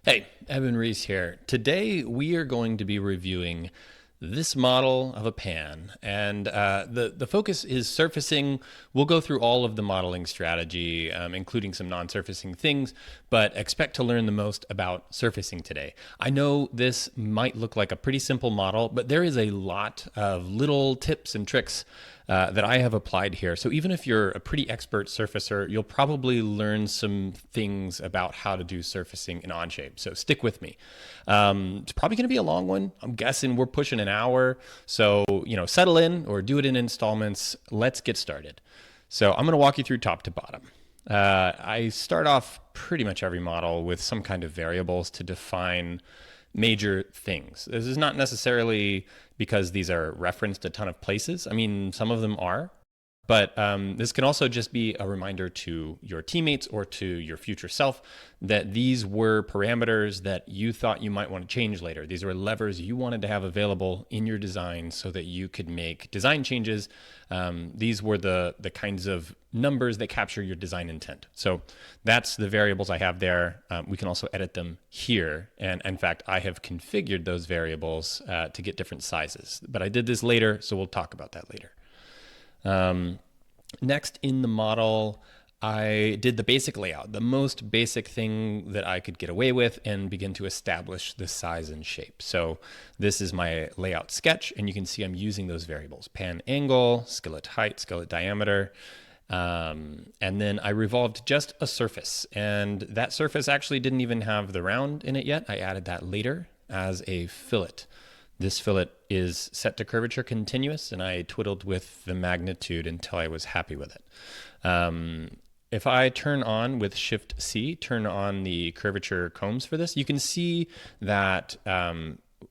Hey, Evan Reese here. Today we are going to be reviewing this model of a pan, and the focus is surfacing. We'll go through all of the modeling strategy, including some non-surfacing things, but expect to learn the most about surfacing today. I know this might look like a pretty simple model, but there is a lot of little tips and tricks that I have applied here. So even if you're a pretty expert surfacer, you'll probably learn some things about how to do surfacing in Onshape. So stick with me. It's probably going to be a long one. I'm guessing we're pushing an hour. So, settle in or do it in installments. Let's get started. So I'm going to walk you through top to bottom. I start off pretty much every model with some kind of variables to define major things. This is not necessarily because these are referenced a ton of places. I mean, some of them are, but this can also just be a reminder to your teammates or to your future self that these were parameters that you thought you might want to change later. These were levers you wanted to have available in your design so that you could make design changes. These were the kinds of numbers that capture your design intent. So that's the variables I have there. We can also edit them here. And in fact, I have configured those variables to get different sizes. But I did this later, so we'll talk about that later. Next in the model, I did the basic layout, the most basic thing that I could get away with, and begin to establish the size and shape. So this is my layout sketch, and you can see I'm using those variables: pan angle, skillet height, skillet diameter. And then I revolved just a surface, and that surface actually didn't even have the round in it yet. I added that later as a fillet. This fillet is set to curvature continuous, and I twiddled with the magnitude until I was happy with it. If I turn on with Shift C, turn on the curvature combs for this, you can see that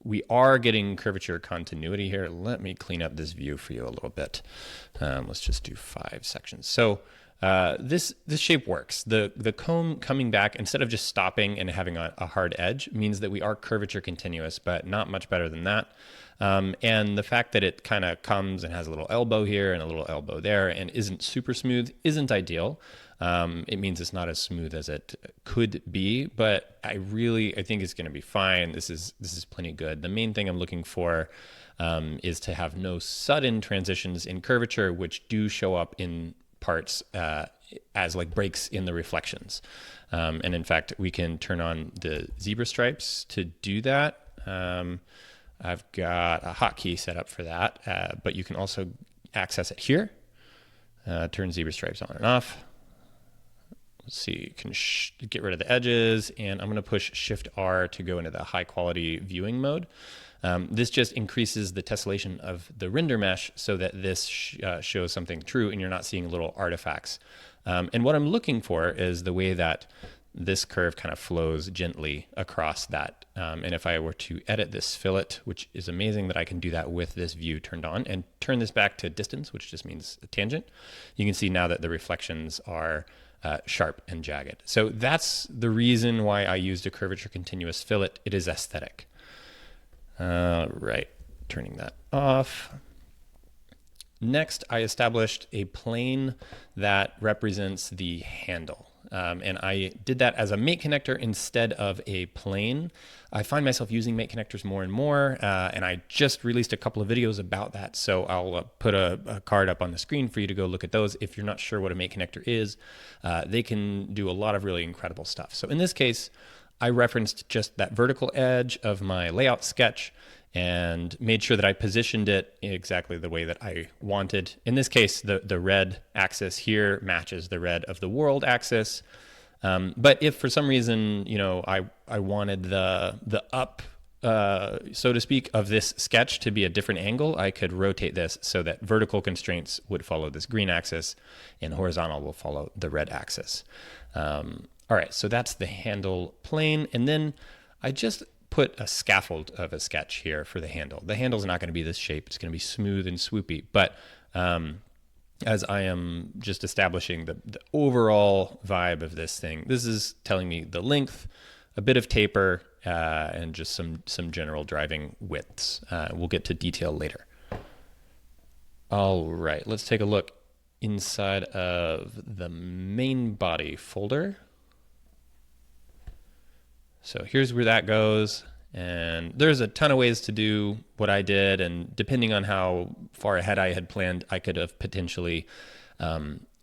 we are getting curvature continuity here. Let me clean up this view for you a little bit. Let's just do 5 sections. So this shape works. The comb coming back, instead of just stopping and having a hard edge, means that we are curvature continuous, but not much better than that. And the fact that it kind of comes and has a little elbow here and a little elbow there and isn't super smooth isn't ideal. It means it's not as smooth as it could be, but I think it's going to be fine. This is plenty good. The main thing I'm looking for is to have no sudden transitions in curvature, which do show up in parts as like breaks in the reflections. And in fact, we can turn on the zebra stripes to do that. I've got a hotkey set up for that, but you can also access it here. Turn zebra stripes on and off. Let's see, you can get rid of the edges, and I'm going to push Shift R to go into the high quality viewing mode. This just increases the tessellation of the render mesh so that this shows something true and you're not seeing little artifacts. And what I'm looking for is the way that this curve kind of flows gently across that. And if I were to edit this fillet, which is amazing that I can do that with this view turned on, and turn this back to distance, which just means a tangent, you can see now that the reflections are sharp and jagged. So that's the reason why I used a curvature continuous fillet. It is aesthetic. Right, turning that off. Next, I established a plane that represents the handle. And I did that as a mate connector instead of a plane. I find myself using mate connectors more and more, and I just released a couple of videos about that. So I'll put a card up on the screen for you to go look at those. If you're not sure what a mate connector is, they can do a lot of really incredible stuff. So in this case, I referenced just that vertical edge of my layout sketch and made sure that I positioned it exactly the way that I wanted. In this case, the red axis here matches the red of the world axis. But if for some reason, I wanted the up, so to speak, of this sketch to be a different angle, I could rotate this so that vertical constraints would follow this green axis and horizontal will follow the red axis. All right, so that's the handle plane. And then I just put a scaffold of a sketch here for the handle. The handle's not going to be this shape. It's going to be smooth and swoopy. But as I am just establishing the overall vibe of this thing, this is telling me the length, a bit of taper, and just some general driving widths. We'll get to detail later. All right, let's take a look inside of the main body folder. So here's where that goes. And there's a ton of ways to do what I did. And depending on how far ahead I had planned, I could have potentially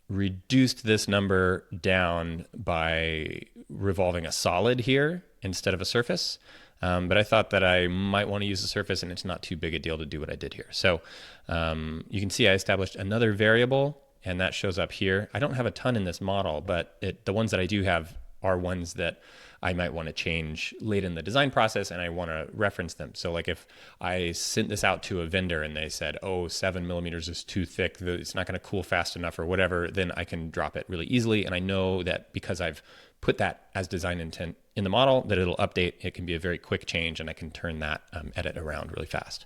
reduced this number down by revolving a solid here instead of a surface. But I thought that I might want to use a surface, and it's not too big a deal to do what I did here. So you can see I established another variable, and that shows up here. I don't have a ton in this model, but the ones that I do have are ones that I might want to change late in the design process, and I want to reference them. So like if I sent this out to a vendor and they said, oh, 7 millimeters is too thick, it's not going to cool fast enough or whatever, then I can drop it really easily. And I know that because I've put that as design intent in the model, that it'll update. It can be a very quick change, and I can turn that edit around really fast.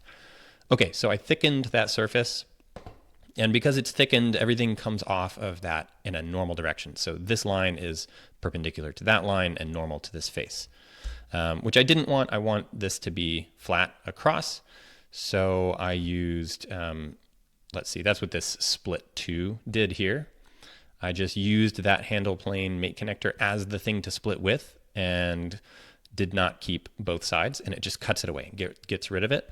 Okay, so I thickened that surface. And because it's thickened, everything comes off of that in a normal direction. So this line is perpendicular to that line and normal to this face, which I didn't want. I want this to be flat across. So I used, let's see, that's what this split 2 did here. I just used that handle plane mate connector as the thing to split with and did not keep both sides, and it just cuts it away, gets rid of it.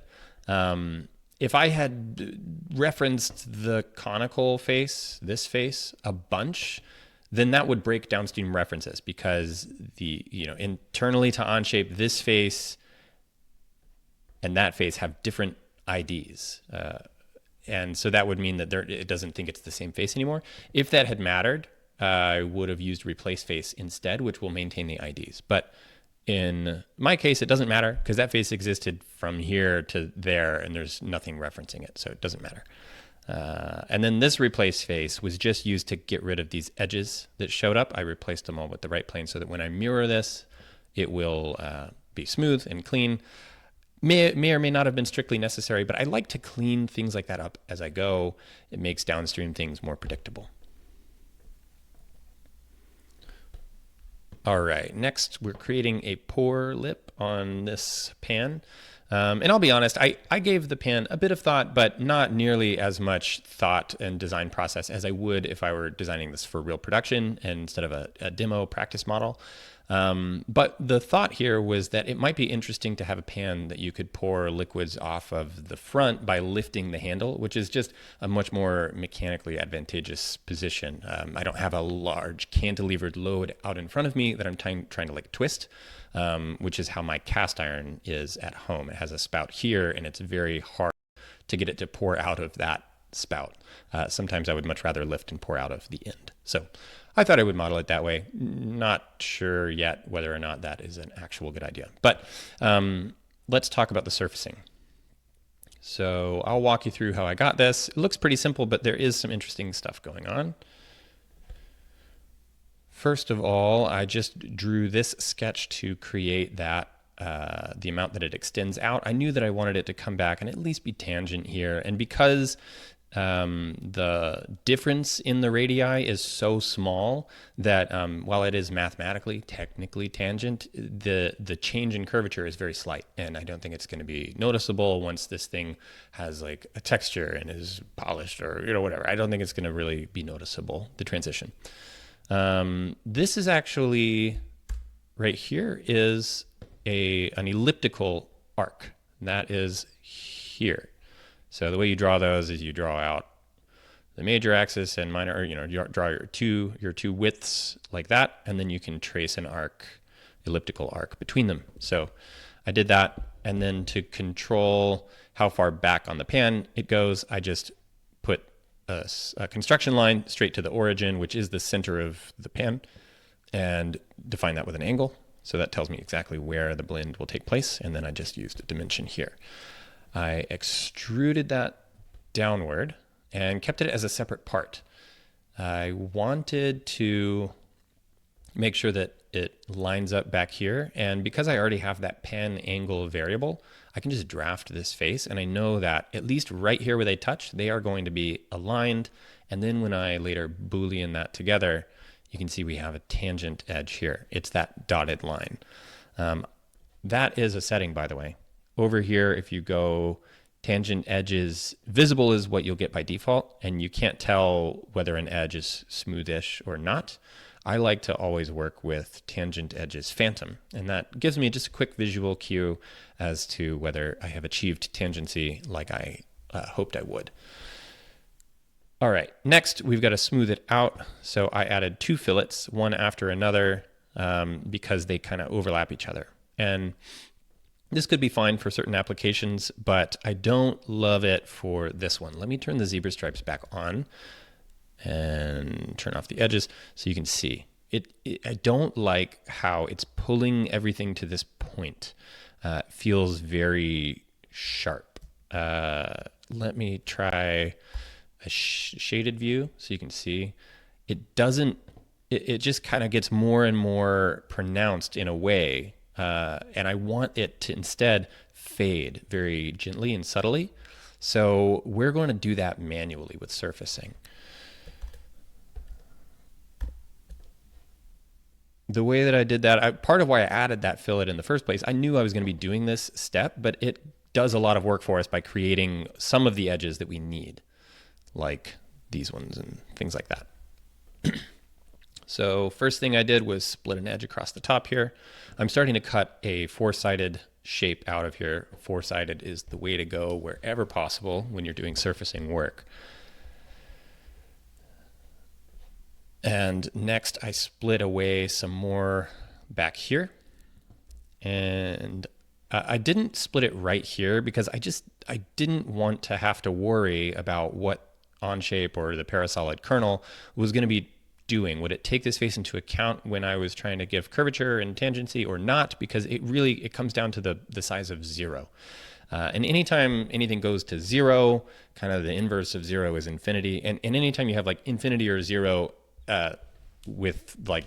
If I had referenced the conical face, this face, a bunch, then that would break downstream references, because internally to Onshape, this face and that face have different IDs. And so that would mean that it doesn't think it's the same face anymore. If that had mattered, I would have used replace face instead, which will maintain the IDs. But in my case, it doesn't matter because that face existed from here to there and there's nothing referencing it, so it doesn't matter. And then this replace face was just used to get rid of these edges that showed up. I replaced them all with the right plane so that when I mirror this, it will be smooth and clean. May or may not have been strictly necessary, but I like to clean things like that up as I go. It makes downstream things more predictable. All right, next we're creating a pour lip on this pan. And I'll be honest, I gave the pan a bit of thought, but not nearly as much thought and design process as I would if I were designing this for real production instead of a demo practice model. But the thought here was that it might be interesting to have a pan that you could pour liquids off of the front by lifting the handle, which is just a much more mechanically advantageous position. I don't have a large cantilevered load out in front of me that I'm trying to like twist, which is how my cast iron is at home. It has a spout here and it's very hard to get it to pour out of that spout. Sometimes I would much rather lift and pour out of the end. So I thought I would model it that way. Not sure yet whether or not that is an actual good idea. But let's talk about the surfacing. So I'll walk you through how I got this. It looks pretty simple, but there is some interesting stuff going on. First of all, I just drew this sketch to create that the amount that it extends out. I knew that I wanted it to come back and at least be tangent here. And because the difference in the radii is so small that while it is mathematically, technically tangent, the change in curvature is very slight. And I don't think it's going to be noticeable once this thing has like a texture and is polished or whatever. I don't think it's going to really be noticeable, the transition. This is actually, right here is an elliptical arc. That is here. So the way you draw those is you draw out the major axis and minor, or you draw your two widths like that, and then you can trace an arc, elliptical arc between them. So I did that, and then to control how far back on the pan it goes, I just put a construction line straight to the origin, which is the center of the pan, and define that with an angle. So that tells me exactly where the blend will take place, and then I just used a dimension here. I extruded that downward and kept it as a separate part. I wanted to make sure that it lines up back here, and because I already have that pan angle variable, I can just draft this face, and I know that at least right here where they touch, they are going to be aligned, and then when I later Boolean that together, you can see we have a tangent edge here. It's that dotted line. That is a setting, by the way. Over here, if you go tangent edges, visible is what you'll get by default, and you can't tell whether an edge is smoothish or not. I like to always work with tangent edges phantom, and that gives me just a quick visual cue as to whether I have achieved tangency like I hoped I would. All right, next we've got to smooth it out. So I added 2 fillets, one after another, because they kind of overlap each other. And this could be fine for certain applications, but I don't love it for this one. Let me turn the zebra stripes back on and turn off the edges so you can see. I don't like how it's pulling everything to this point. It feels very sharp. Let me try a shaded view so you can see. It doesn't, it just kind of gets more and more pronounced in a way. And I want it to instead fade very gently and subtly. So we're going to do that manually with surfacing. The way that I did that, part of why I added that fillet in the first place, I knew I was going to be doing this step, but it does a lot of work for us by creating some of the edges that we need, like these ones and things like that. So first thing I did was split an edge across the top here. I'm starting to cut a 4-sided shape out of here. 4-sided is the way to go wherever possible when you're doing surfacing work. And next I split away some more back here. And I didn't split it right here because I didn't want to have to worry about what Onshape or the Parasolid kernel was going to be doing. Would it take this face into account when I was trying to give curvature and tangency or not? Because it comes down to the size of 0. And anytime anything goes to 0, kind of the inverse of 0 is infinity. And anytime you have like infinity or 0 with like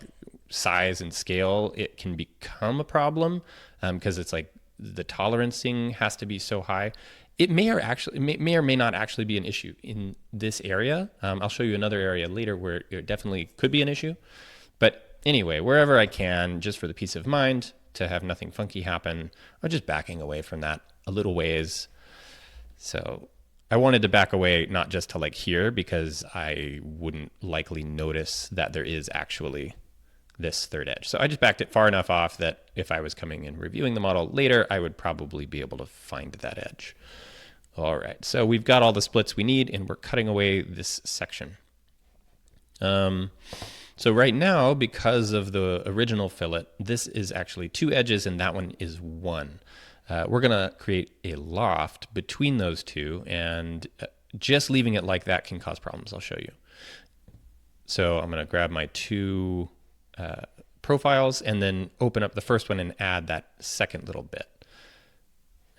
size and scale, it can become a problem because it's like the tolerancing has to be so high. It may or may not actually be an issue in this area. I'll show you another area later where it definitely could be an issue. But anyway, wherever I can, just for the peace of mind, to have nothing funky happen, I'm just backing away from that a little ways. So I wanted to back away not just to like here, because I wouldn't likely notice that there is actually this third edge. So I just backed it far enough off that if I was coming and reviewing the model later, I would probably be able to find that edge. All right, so we've got all the splits we need and we're cutting away this section. So right now, because of the original fillet, this is actually 2 edges and that one is 1. We're gonna create a loft between those 2, and just leaving it like that can cause problems. I'll show you. So I'm gonna grab my 2 profiles and then open up the first one and add that second little bit.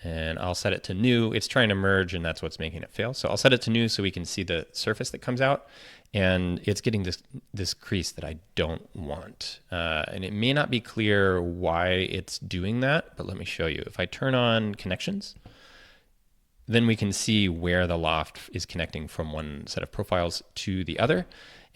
And I'll set it to new. It's trying to merge and that's what's making it fail. So I'll set it to new so we can see the surface that comes out, and it's getting this crease that I don't want. And it may not be clear why it's doing that, but let me show you. If I turn on connections, then we can see where the loft is connecting from one set of profiles to the other.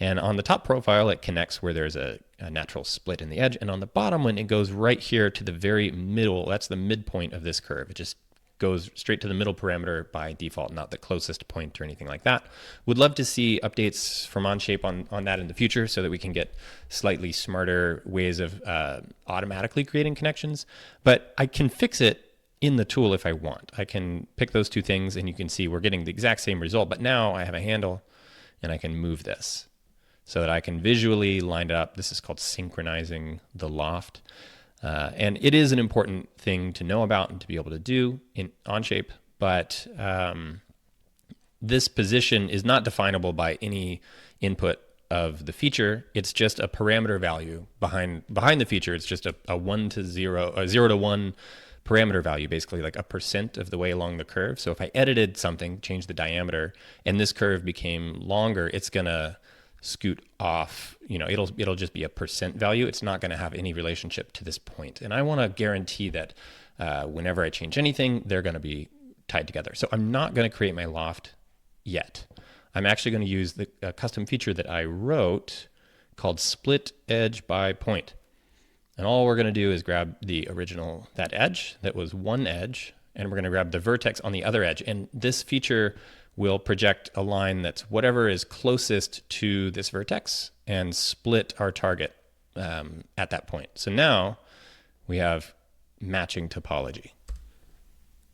And on the top profile, it connects where there's a natural split in the edge. And on the bottom one, it goes right here to the very middle. That's the midpoint of this curve. It just goes straight to the middle parameter by default, not the closest point or anything like that. Would love to see updates from Onshape on that in the future so that we can get slightly smarter ways of automatically creating connections. But I can fix it in the tool if I want. I can pick those 2 things and you can see we're getting the exact same result, but now I have a handle and I can move this so that I can visually line it up. This is called synchronizing the loft. And it is an important thing to know about and to be able to do in Onshape, but this position is not definable by any input of the feature. It's just a parameter value behind the feature. It's just a 1 to 0, a 0 to 1 parameter value, basically like a % of the way along the curve. So if I edited something, changed the diameter, and this curve became longer, it's gonna scoot off. You know, it'll just be a % value. It's not gonna have any relationship to this point. And I wanna guarantee that whenever I change anything, they're gonna be tied together. So I'm not gonna create my loft yet. I'm actually gonna use the custom feature that I wrote called split edge by point. And all we're gonna do is grab the original, that edge that was 1 edge, and we're gonna grab the vertex on the other edge. And this feature we'll project a line that's whatever is closest to this vertex and split our target at that point. So now we have matching topology.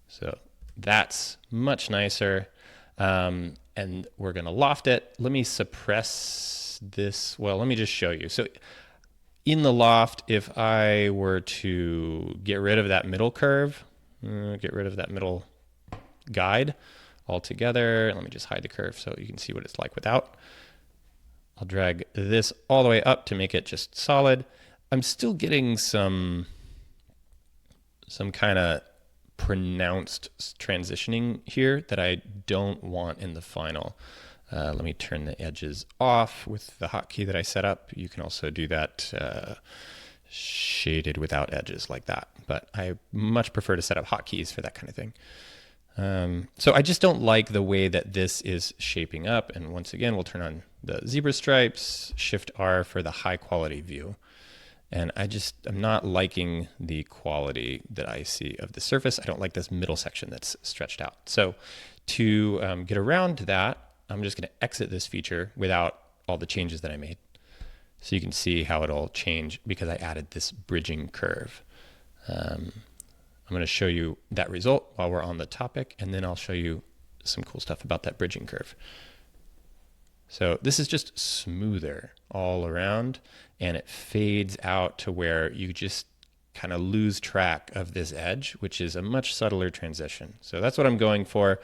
So that's much nicer. And we're going to loft it. Let me suppress this. Well, let me just show you. So in the loft, if I were to get rid of that middle curve, get rid of that middle guide altogether, let me just hide the curve so you can see what it's like without. I'll drag this all the way up to make it just solid. I'm still getting some kind of pronounced transitioning here that I don't want in the final. Let me turn the edges off with the hotkey that I set up. You can also do that shaded without edges like that, but I much prefer to set up hotkeys for that kind of thing. So I just don't like the way that this is shaping up. And once again, we'll turn on the zebra stripes, Shift R for the high quality view. And I'm not liking the quality that I see of the surface. I don't like this middle section that's stretched out. So to get around that, I'm just going to exit this feature without all the changes that I made. So you can see how it'll change because I added this bridging curve. I'm going to show you that result while we're on the topic, and then I'll show you some cool stuff about that bridging curve. So this is just smoother all around, and it fades out to where you just kind of lose track of this edge, which is a much subtler transition. So that's what I'm going for.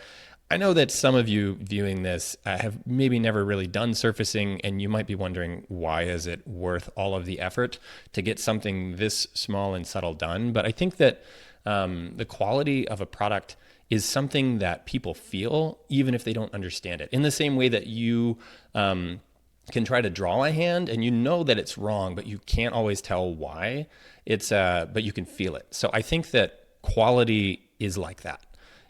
I know that some of you viewing this have maybe never really done surfacing, and you might be wondering, why is it worth all of the effort to get something this small and subtle done? But I think that the quality of a product is something that people feel even if they don't understand it. In the same way that you can try to draw a hand and you know that it's wrong, but you can't always tell why. But you can feel it. So I think that quality is like that.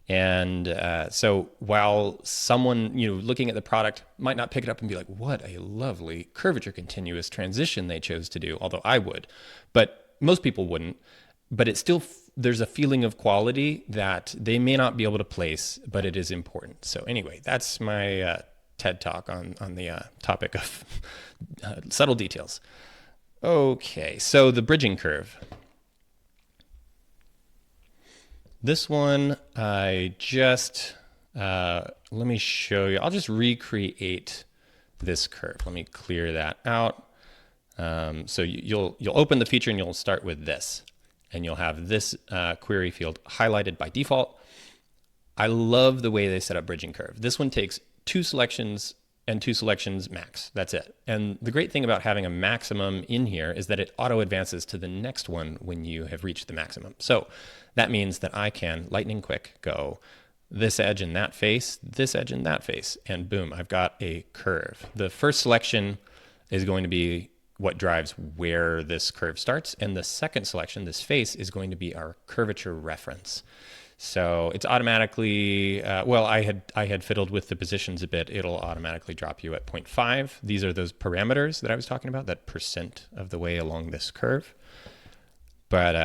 And so while someone, looking at the product might not pick it up and be like, what a lovely curvature continuous transition they chose to do, although I would, but most people wouldn't. But it's still, there's a feeling of quality that they may not be able to place, but it is important. So anyway, that's my TED Talk on the topic of subtle details. Okay, so the bridging curve. This one, I just, let me show you. I'll just recreate this curve. Let me clear that out. So you'll open the feature and you'll start with this. And you'll have this query field highlighted by default. I love the way they set up bridging curve. This one takes 2 selections and 2 selections max. That's it. And the great thing about having a maximum in here is that it auto advances to the next one when you have reached the maximum. So that means that I can lightning quick go this edge and that face, this edge and that face, and boom, I've got a curve. The first selection is going to be what drives where this curve starts. And the second selection, this face, is going to be our curvature reference. So it's automatically, I had fiddled with the positions a bit. It'll automatically drop you at 0.5. These are those parameters that I was talking about, that percent of the way along this curve. But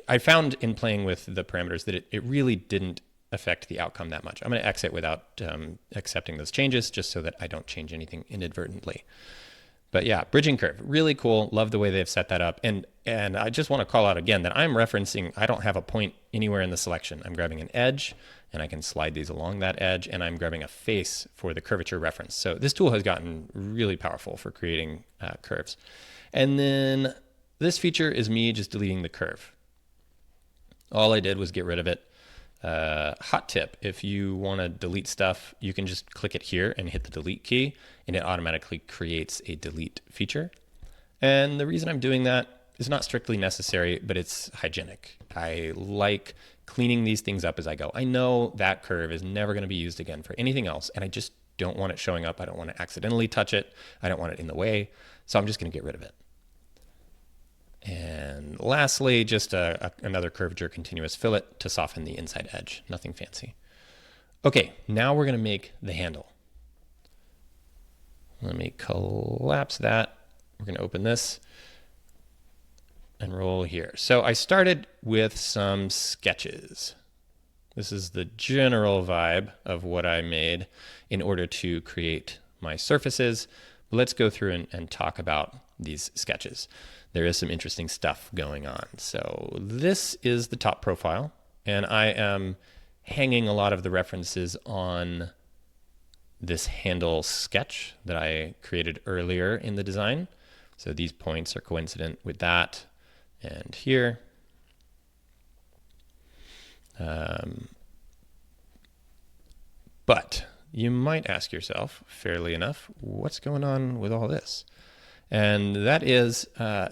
I found in playing with the parameters that it really didn't affect the outcome that much. I'm going to exit without accepting those changes just so that I don't change anything inadvertently. But yeah, bridging curve, really cool. Love the way they've set that up. And I just want to call out again that I'm referencing, I don't have a point anywhere in the selection. I'm grabbing an edge and I can slide these along that edge, and I'm grabbing a face for the curvature reference. So this tool has gotten really powerful for creating curves. And then this feature is me just deleting the curve. All I did was get rid of it. Hot tip, if you want to delete stuff, you can just click it here and hit the delete key, and it automatically creates a delete feature. And the reason I'm doing that is not strictly necessary, but it's hygienic. I like cleaning these things up as I go. I know that curve is never going to be used again for anything else, and I just don't want it showing up. I don't want to accidentally touch it. I don't want it in the way, so I'm just going to get rid of it. And lastly, just another curvature continuous fillet to soften the inside edge. Nothing fancy. Okay, now we're going to make the handle. Let me collapse that. We're going to open this and roll here. So I started with some sketches. This is the general vibe of what I made in order to create my surfaces. But let's go through and talk about these sketches. There is some interesting stuff going on. So this is the top profile, and I am hanging a lot of the references on this handle sketch that I created earlier in the design. So these points are coincident with that, and here. But you might ask yourself, fairly enough, what's going on with all this? And that is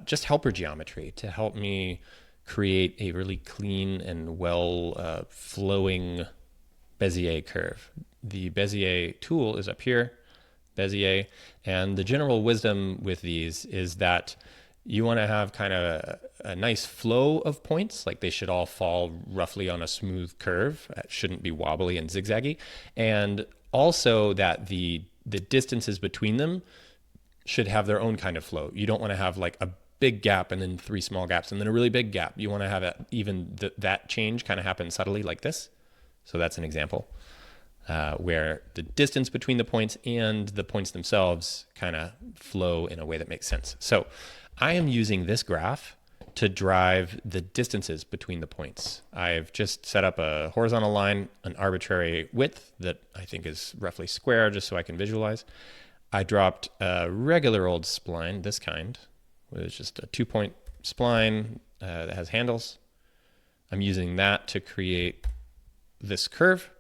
just helper geometry to help me create a really clean and well flowing Bezier curve. The Bezier tool is up here, Bezier, and the general wisdom with these is that you want to have kind of a nice flow of points, like they should all fall roughly on a smooth curve. It shouldn't be wobbly and zigzaggy. And also that the distances between them should have their own kind of flow. You don't want to have like a big gap and then 3 small gaps and then a really big gap. You want to have that change kind of happen subtly like this. So that's an example where the distance between the points and the points themselves kind of flow in a way that makes sense. So I am using this graph to drive the distances between the points. I've just set up a horizontal line, an arbitrary width that I think is roughly square, just so I can visualize. I dropped a regular old spline, this kind, which is just a 2-point spline that has handles. I'm using that to create this curve.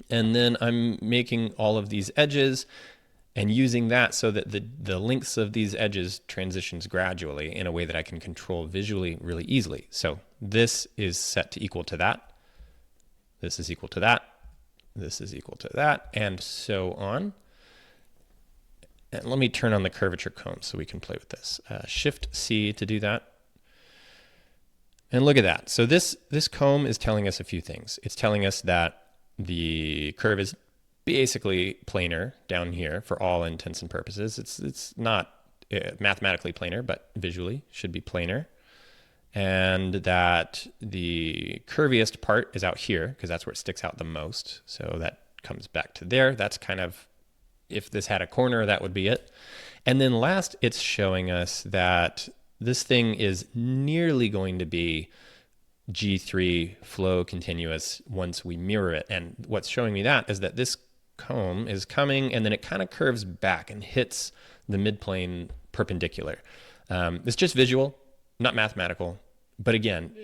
And then I'm making all of these edges and using that so that the lengths of these edges transitions gradually in a way that I can control visually really easily. So this is set to equal to that. This is equal to that. This is equal to that, and so on. And let me turn on the curvature comb so we can play with this. Shift C to do that. And look at that. So this comb is telling us a few things. It's telling us that the curve is basically planar down here for all intents and purposes. It's not mathematically planar, but visually should be planar. And that the curviest part is out here because that's where it sticks out the most. So that comes back to there. That's kind of, if this had a corner, that would be it. And then last, it's showing us that this thing is nearly going to be G3 flow continuous once we mirror it. And what's showing me that is that this comb is coming and then it kind of curves back and hits the midplane perpendicular. It's just visual, not mathematical. But again,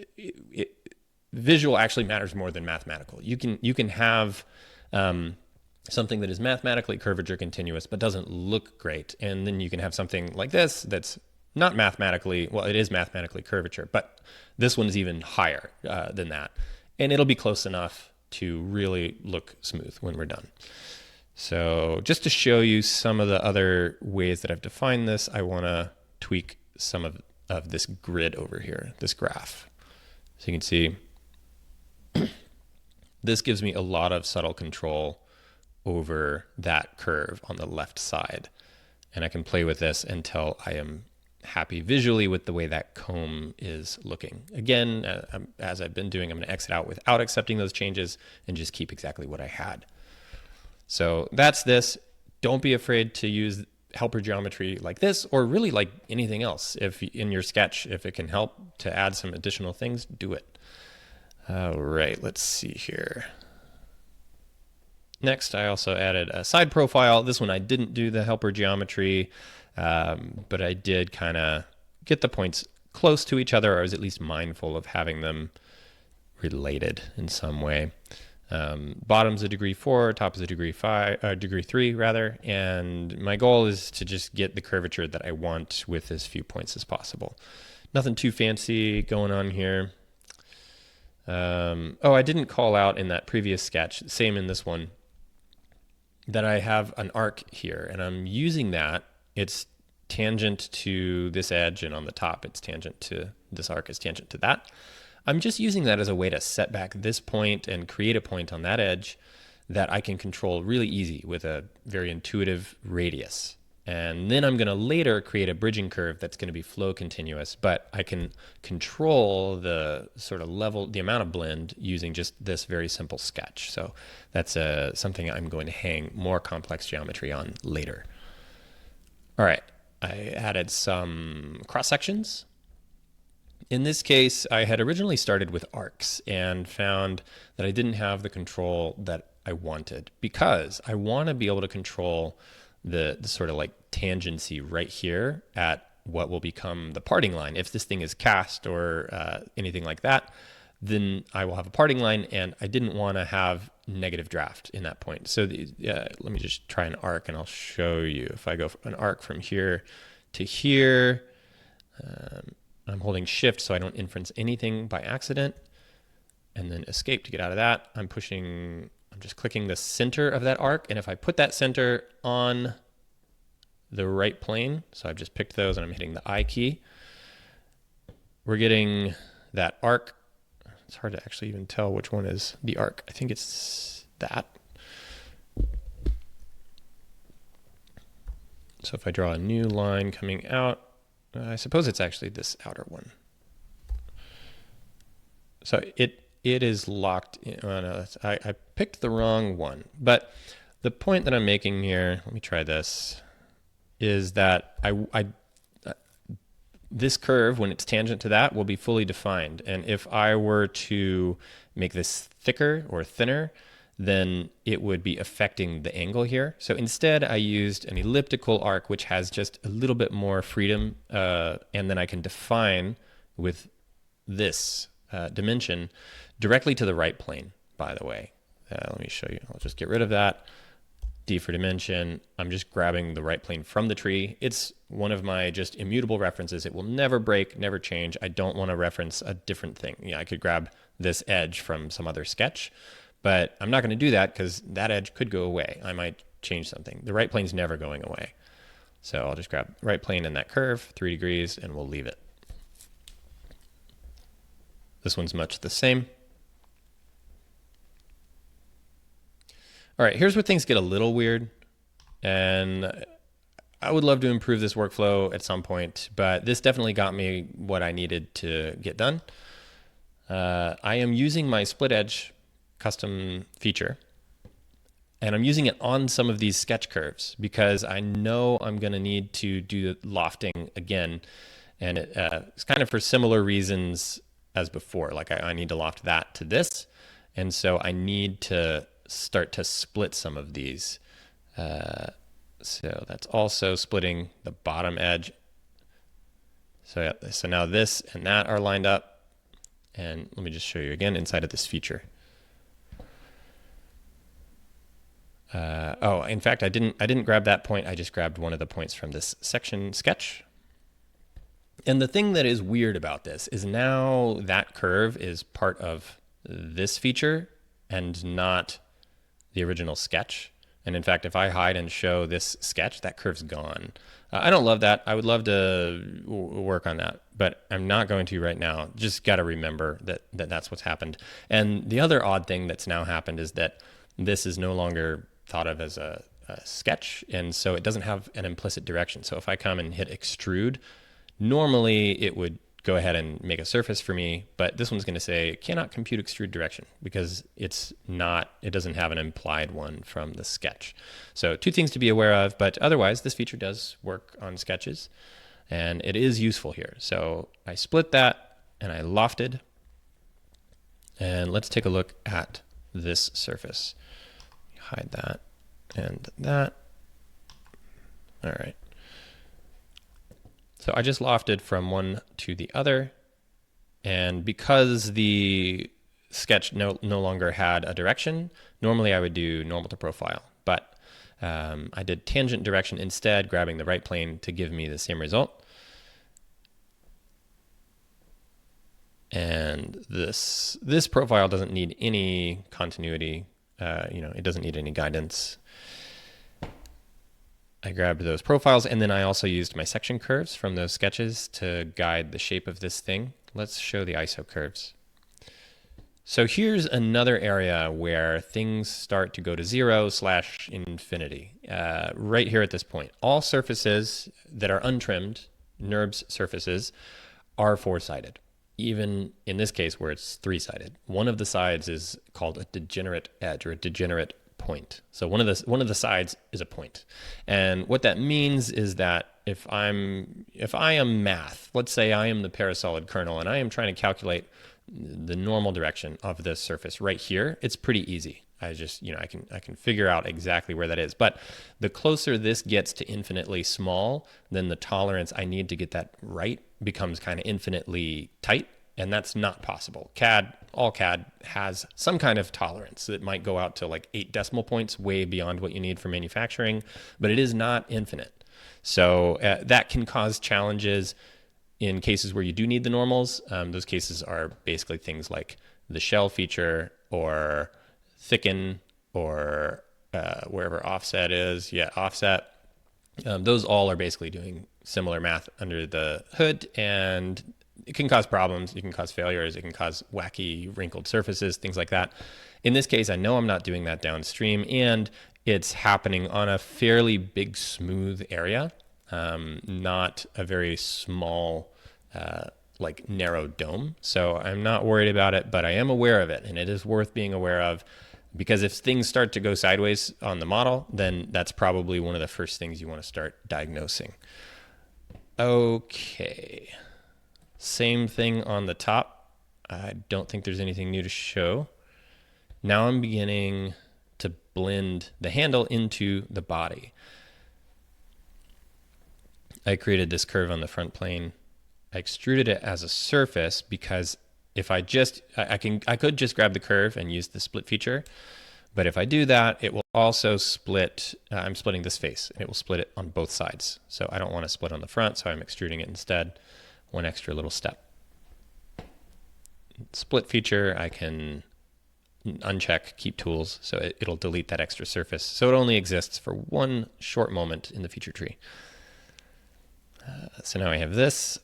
visual actually matters more than mathematical. You can have something that is mathematically curvature continuous but doesn't look great, and then you can have something like this that's not mathematically, well, it is mathematically curvature, but this one is even higher than that, and it'll be close enough to really look smooth when we're done. So just to show you some of the other ways that I've defined this, I want to tweak some of this grid over here, this graph. So you can see this gives me a lot of subtle control over that curve on the left side. And I can play with this until I am happy visually with the way that comb is looking. Again, as I've been doing, I'm going to exit out without accepting those changes and just keep exactly what I had. So that's this. Don't be afraid to use helper geometry like this, or really like anything else. If in your sketch, if it can help to add some additional things, do it. All right, let's see here. Next, I also added a side profile. This one I didn't do the helper geometry, but I did kind of get the points close to each other, or I was at least mindful of having them related in some way. Bottom's a degree 4, top is a degree 3 rather, and my goal is to just get the curvature that I want with as few points as possible. Nothing too fancy going on here. Oh, I didn't call out in that previous sketch, same in this one, that I have an arc here, and I'm using that. It's tangent to this edge, and on the top it's tangent to this arc is tangent to that. I'm just using that as a way to set back this point and create a point on that edge that I can control really easy with a very intuitive radius. And then I'm going to later create a bridging curve that's going to be flow continuous, but I can control the sort of level, the amount of blend using just this very simple sketch. So that's something I'm going to hang more complex geometry on later. All right, I added some cross sections. In this case, I had originally started with arcs and found that I didn't have the control that I wanted, because I want to be able to control the sort of like tangency right here at what will become the parting line. If this thing is cast or anything like that, then I will have a parting line, and I didn't want to have negative draft in that point. So let me just try an arc and I'll show you. If I go an arc from here to here, I'm holding shift so I don't inference anything by accident, and then escape to get out of that. I'm just clicking the center of that arc, and if I put that center on the right plane, so I've just picked those and I'm hitting the I key, we're getting that arc. It's hard to actually even tell which one is the arc. I think it's that. So if I draw a new line coming out, I suppose it's actually this outer one. So it is locked in. Oh no, I picked the wrong one. But the point that I'm making here, let me try this, is that this curve, when it's tangent to that, will be fully defined. And if I were to make this thicker or thinner, then it would be affecting the angle here. So instead, I used an elliptical arc, which has just a little bit more freedom. And then I can define with this dimension directly to the right plane, by the way. Let me show you. I'll just get rid of that. D for dimension. I'm just grabbing the right plane from the tree. It's one of my just immutable references. It will never break, never change. I don't want to reference a different thing. Yeah, I could grab this edge from some other sketch, but I'm not going to do that because that edge could go away. I might change something. The right plane's never going away. So I'll just grab right plane in that curve, 3 degrees, and we'll leave it. This one's much the same. All right, here's where things get a little weird, and I would love to improve this workflow at some point, but this definitely got me what I needed to get done. I am using my split edge custom feature, and I'm using it on some of these sketch curves because I know I'm going to need to do lofting again, and it's kind of for similar reasons as before. Like I need to loft that to this, and so I need to start to split some of these. So that's also splitting the bottom edge. So yeah, so now this and that are lined up, and let me just show you again inside of this feature. Oh, in fact, I didn't grab that point. I just grabbed one of the points from this section sketch. And the thing that is weird about this is now that curve is part of this feature and not the original sketch. And in fact, if I hide and show this sketch, that curve's gone. I don't love that. I would love to work on that, but I'm not going to right now. Just got to remember that that's what's happened. And the other odd thing that's now happened is that this is no longer thought of as a sketch, and so it doesn't have an implicit direction. So if I come and hit extrude, normally it would go ahead and make a surface for me, but this one's going to say cannot compute extrude direction because it doesn't have an implied one from the sketch. So two things to be aware of, but otherwise this feature does work on sketches and it is useful here. So I split that and I lofted, and let's take a look at this surface. Hide that and that. All right. So I just lofted from one to the other, and because the sketch no longer had a direction, normally I would do normal to profile, but I did tangent direction instead, grabbing the right plane to give me the same result. And this profile doesn't need any continuity. It doesn't need any guidance. I grabbed those profiles, and then I also used my section curves from those sketches to guide the shape of this thing. Let's show the ISO curves. So here's another area where things start to go to 0/infinity. Right here at this point, all surfaces that are untrimmed, NURBS surfaces, are four-sided. Even in this case where it's three-sided. One of the sides is called a degenerate edge or a degenerate point. So one of the sides is a point. And what that means is that if I am math, let's say I am the parasolid kernel and I am trying to calculate the normal direction of this surface right here, it's pretty easy. I just, I can figure out exactly where that is. But the closer this gets to infinitely small, then the tolerance I need to get that right becomes kind of infinitely tight, and that's not possible. All CAD has some kind of tolerance that might go out to like 8 decimal points, way beyond what you need for manufacturing, but it is not infinite. So that can cause challenges in cases where you do need the normals. Those cases are basically things like the shell feature or thicken or wherever offset is. Yeah, offset. Those all are basically doing similar math under the hood, and it can cause problems. It can cause failures. It can cause wacky wrinkled surfaces, things like that. In this case, I know I'm not doing that downstream, and it's happening on a fairly big, smooth area, not a very small, like narrow dome. So I'm not worried about it, but I am aware of it, and it is worth being aware of, because if things start to go sideways on the model, then that's probably one of the first things you want to start diagnosing. Okay. Same thing on the top. I don't think there's anything new to show. Now I'm beginning to blend the handle into the body. I created this curve on the front plane. I extruded it as a surface because if I could just grab the curve and use the split feature, but if I do that, it will also split. I'm splitting this face, and it will split it on both sides. So I don't want to split on the front, so I'm extruding it instead. One extra little step. Split feature, I can uncheck keep tools, so it'll delete that extra surface. So it only exists for one short moment in the feature tree. So now I have this.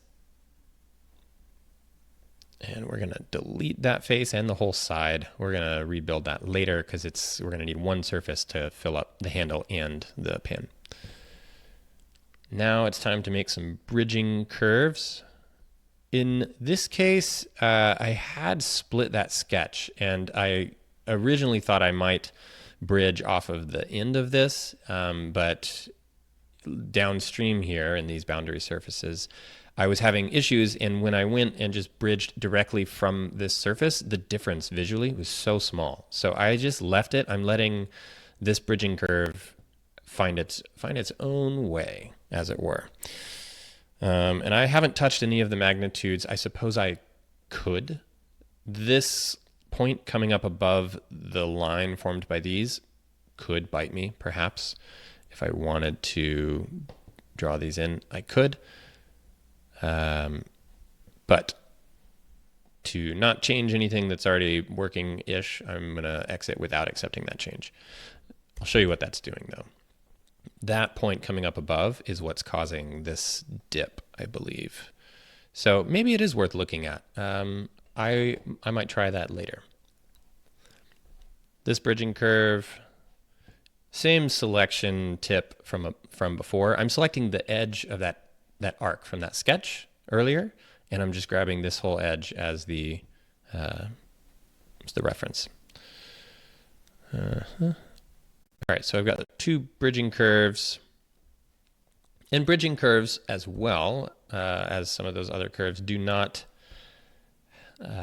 And we're going to delete that face and the whole side. We're going to rebuild that later because we're going to need one surface to fill up the handle and the pin. Now it's time to make some bridging curves. In this case, I had split that sketch, and I originally thought I might bridge off of the end of this, but downstream here in these boundary surfaces, I was having issues, and when I went and just bridged directly from this surface, the difference visually was so small. So I just left it. I'm letting this bridging curve find its own way, as it were. And I haven't touched any of the magnitudes. I suppose I could. This point coming up above the line formed by these could bite me, perhaps. If I wanted to draw these in, I could. But to not change anything that's already working-ish, I'm going to exit without accepting that change. I'll show you what that's doing, though. That point coming up above is what's causing this dip, I believe. So maybe it is worth looking at. I might try that later. This bridging curve, same selection tip from before. I'm selecting the edge of that arc from that sketch earlier, and I'm just grabbing this whole edge as the reference. All right, so I've got the two bridging curves. And bridging curves, as well as some of those other curves, do not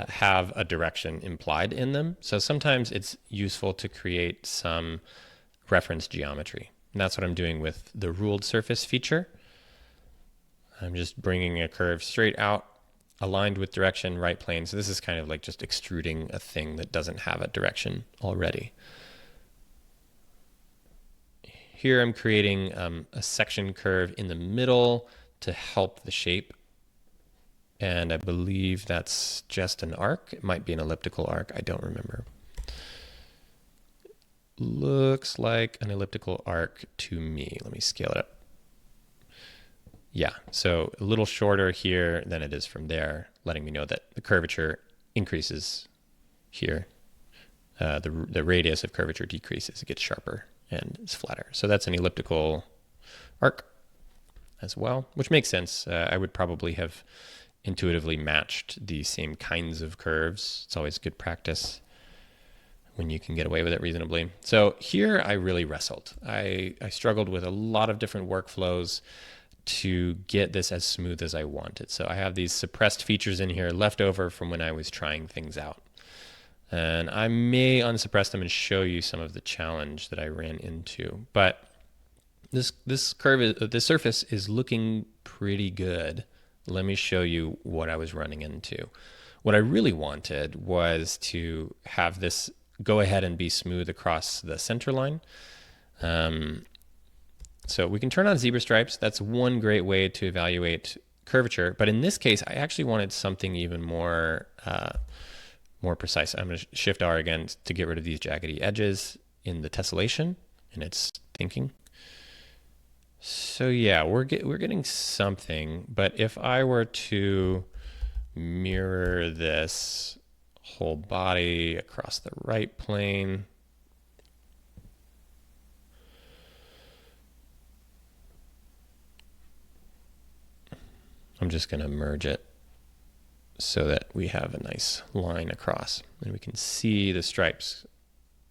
have a direction implied in them. So sometimes it's useful to create some reference geometry. And that's what I'm doing with the ruled surface feature. I'm just bringing a curve straight out, aligned with direction, right plane. So this is kind of like just extruding a thing that doesn't have a direction already. Here I'm creating a section curve in the middle to help the shape. And I believe that's just an arc. It might be an elliptical arc. I don't remember. Looks like an elliptical arc to me. Let me scale it up. Yeah, so a little shorter here than it is from there, letting me know that the curvature increases here, the radius of curvature decreases. It gets sharper and it's flatter. So that's an elliptical arc as well, which makes sense. I would probably have intuitively matched the same kinds of curves. It's always good practice when you can get away with it reasonably. So here I really wrestled. I struggled with a lot of different workflows to get this as smooth as I wanted. So I have these suppressed features in here left over from when I was trying things out. And I may unsuppress them and show you some of the challenge that I ran into. But this surface is looking pretty good. Let me show you what I was running into. What I really wanted was to have this go ahead and be smooth across the center line. So we can turn on zebra stripes. That's one great way to evaluate curvature. But in this case, I actually wanted something even more precise. I'm going to Shift R again to get rid of these jaggedy edges in the tessellation, and it's thinking. So yeah, we're getting something. But if I were to mirror this whole body across the right plane, I'm just going to merge it so that we have a nice line across and we can see the stripes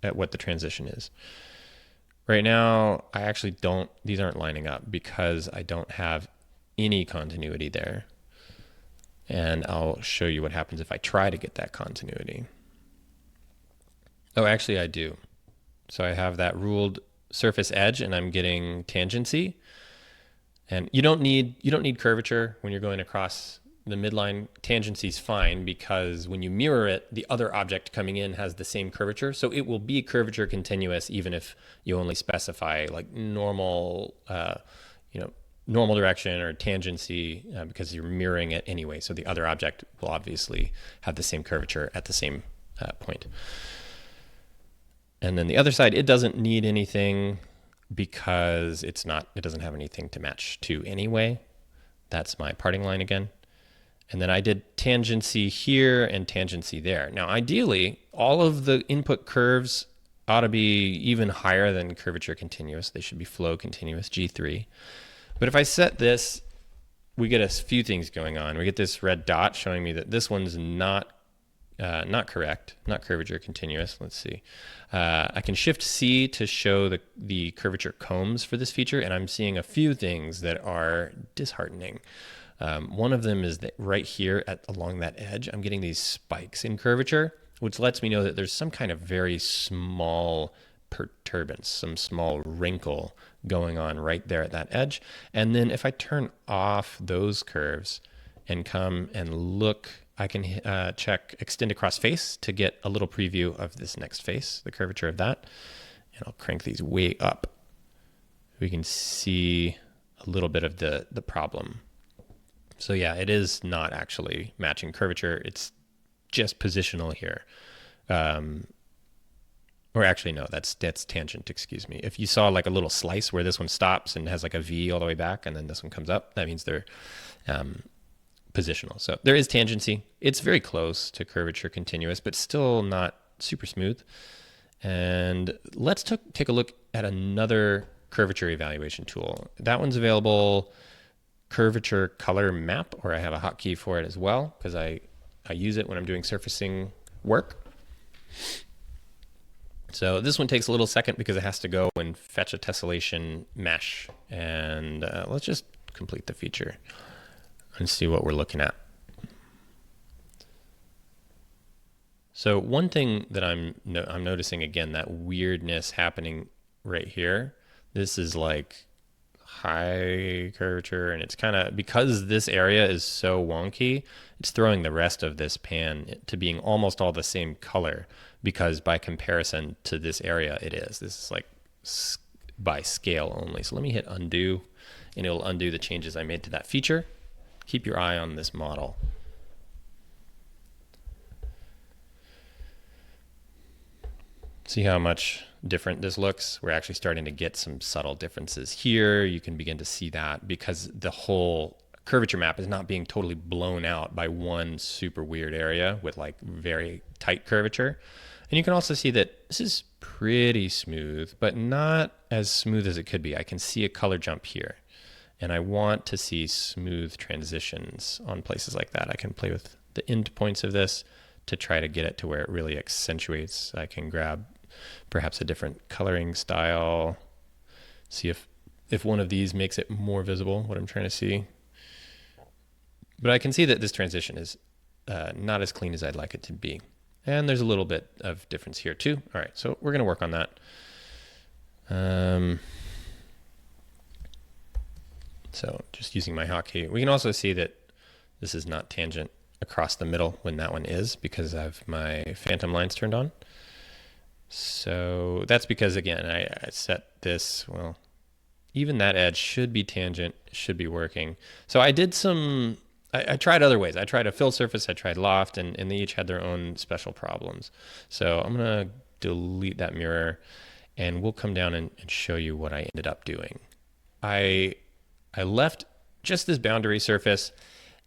at what the transition is. Right now, I actually these aren't lining up because I don't have any continuity there. And I'll show you what happens if I try to get that continuity. Oh, actually I do. So I have that ruled surface edge and I'm getting tangency. And you don't need curvature when you're going across the midline. Tangency is fine because when you mirror it, the other object coming in has the same curvature. So it will be curvature continuous even if you only specify like normal, normal direction or tangency because you're mirroring it anyway. So the other object will obviously have the same curvature at the same point. And then the other side, it doesn't need anything because it doesn't have anything to match to anyway. That's my parting line again. And then I did tangency here and tangency there. Now, ideally, all of the input curves ought to be even higher than curvature continuous. They should be flow continuous, G3. But if I set this, we get a few things going on. We get this red dot showing me that this one's not correct, not curvature continuous. Let's see. I can Shift C to show the curvature combs for this feature, and I'm seeing a few things that are disheartening. One of them is that right here along that edge, I'm getting these spikes in curvature, which lets me know that there's some kind of very small perturbance, some small wrinkle going on right there at that edge. And then if I turn off those curves and come and look, I can check extend across face to get a little preview of this next face, the curvature of that. And I'll crank these way up. We can see a little bit of the problem. So yeah, it is not actually matching curvature. It's just positional here. Or actually, no, that's tangent, excuse me. If you saw like a little slice where this one stops and has like a V all the way back and then this one comes up, that means they're positional. So there is tangency. It's very close to curvature continuous, but still not super smooth. And let's take a look at another curvature evaluation tool. That one's available, curvature color map, or I have a hotkey for it as well because I use it when I'm doing surfacing work. So this one takes a little second because it has to go and fetch a tessellation mesh. And let's just complete the feature and see what we're looking at. So one thing that I'm noticing again, that weirdness happening right here. This is like high curvature, and it's kind of, because this area is so wonky, it's throwing the rest of this pan to being almost all the same color, because by comparison to this area it is. This is like by scale only. So let me hit undo, and it'll undo the changes I made to that feature. Keep your eye on this model. See how much different this looks? We're actually starting to get some subtle differences here. You can begin to see that because the whole curvature map is not being totally blown out by one super weird area with like very tight curvature. And you can also see that this is pretty smooth, but not as smooth as it could be. I can see a color jump here, and I want to see smooth transitions on places like that. I can play with the end points of this to try to get it to where it really accentuates. I can grab perhaps a different coloring style, see if one of these makes it more visible, what I'm trying to see. But I can see that this transition is not as clean as I'd like it to be. And there's a little bit of difference here too. All right, so we're gonna work on that. So just using my hotkey. We can also see that this is not tangent across the middle when that one is, because I have my phantom lines turned on. So that's because, again, I set this, well, even that edge should be tangent, should be working. So I did some, I tried other ways. I tried a fill surface, I tried loft, and they each had their own special problems. So I'm gonna delete that mirror, and we'll come down and show you what I ended up doing. I left just this boundary surface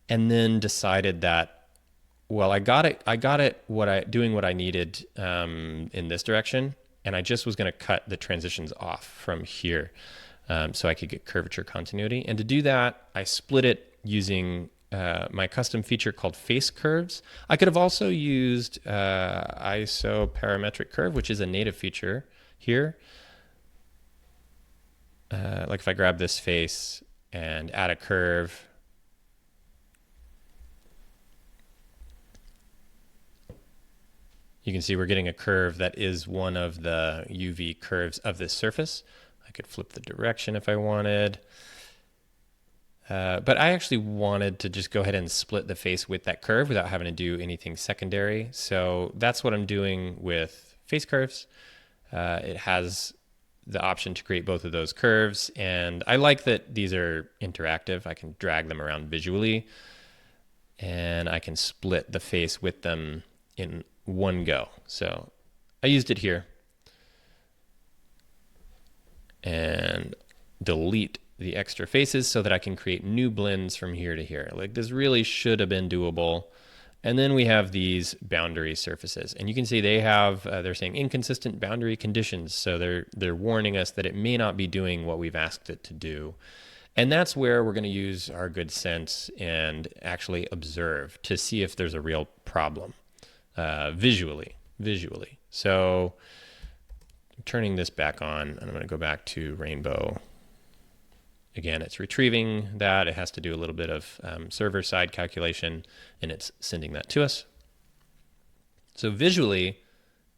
and then decided that, well, I got it doing what I needed in this direction, and I just was gonna cut the transitions off from here so I could get curvature continuity. And to do that, I split it using my custom feature called face curves. I could have also used ISO parametric curve, which is a native feature here. Like if I grab this face and add a curve, you can see we're getting a curve that is one of the UV curves of this surface. I could flip the direction if I wanted. But I actually wanted to just go ahead and split the face with that curve without having to do anything secondary. So that's what I'm doing with face curves. It has the option to create both of those curves. And I like that these are interactive. I can drag them around visually, and I can split the face with them in one go. So I used it here, and delete the extra faces so that I can create new blends from here to here. Like this really should have been doable. And then we have these boundary surfaces, and you can see they have, they're saying inconsistent boundary conditions. So they're warning us that it may not be doing what we've asked it to do. And that's where we're going to use our good sense and actually observe to see if there's a real problem visually. So I'm turning this back on, and I'm going to go back to rainbow. Again, it's retrieving that. It has to do a little bit of server-side calculation, and it's sending that to us. So visually,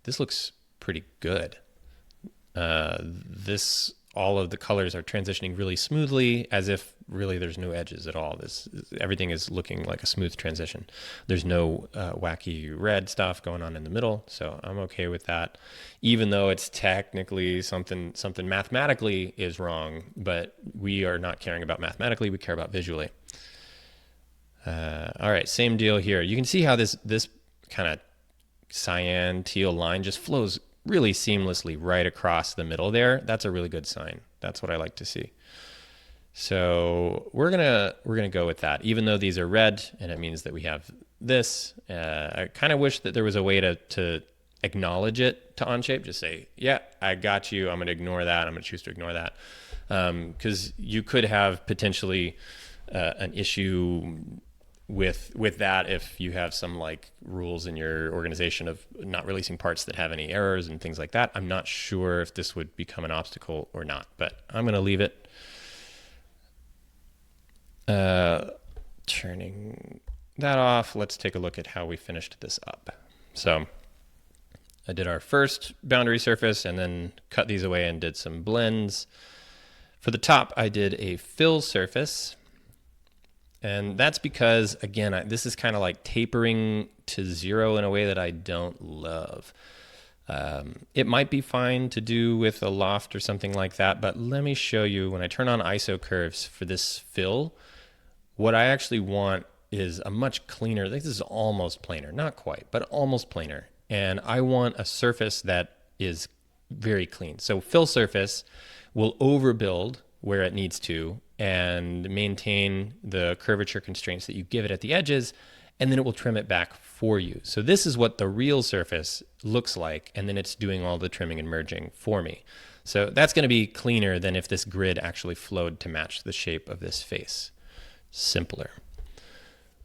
this looks pretty good. All of the colors are transitioning really smoothly, as if really there's no edges at all. Everything is looking like a smooth transition. There's no wacky red stuff going on in the middle, so I'm okay with that, even though it's technically something mathematically is wrong, but we are not caring about mathematically, we care about visually. All right, same deal here. You can see how this kind of cyan teal line just flows really seamlessly right across the middle there. That's a really good sign. That's what I like to see. So we're gonna go with that, even though these are red, and it means that we have this. I kind of wish that there was a way to acknowledge it to Onshape. Just say, yeah, I got you. I'm gonna ignore that. I'm gonna choose to ignore that, because you could have potentially an issue with that if you have some like rules in your organization of not releasing parts that have any errors and things like that. I'm not sure if this would become an obstacle or not, but I'm going to leave it. Turning that off, let's take a look at how we finished this up. So I did our first boundary surface and then cut these away and did some blends. For the top, I did a fill surface. And that's because, again, this is kind of like tapering to zero in a way that I don't love. It might be fine to do with a loft or something like that, but let me show you, when I turn on ISO curves for this fill, what I actually want is a much cleaner, this is almost planar, not quite, but almost planar. And I want a surface that is very clean. So fill surface will overbuild where it needs to and maintain the curvature constraints that you give it at the edges, and then it will trim it back for you. So this is what the real surface looks like, and then it's doing all the trimming and merging for me. So that's going to be cleaner than if this grid actually flowed to match the shape of this face. Simpler.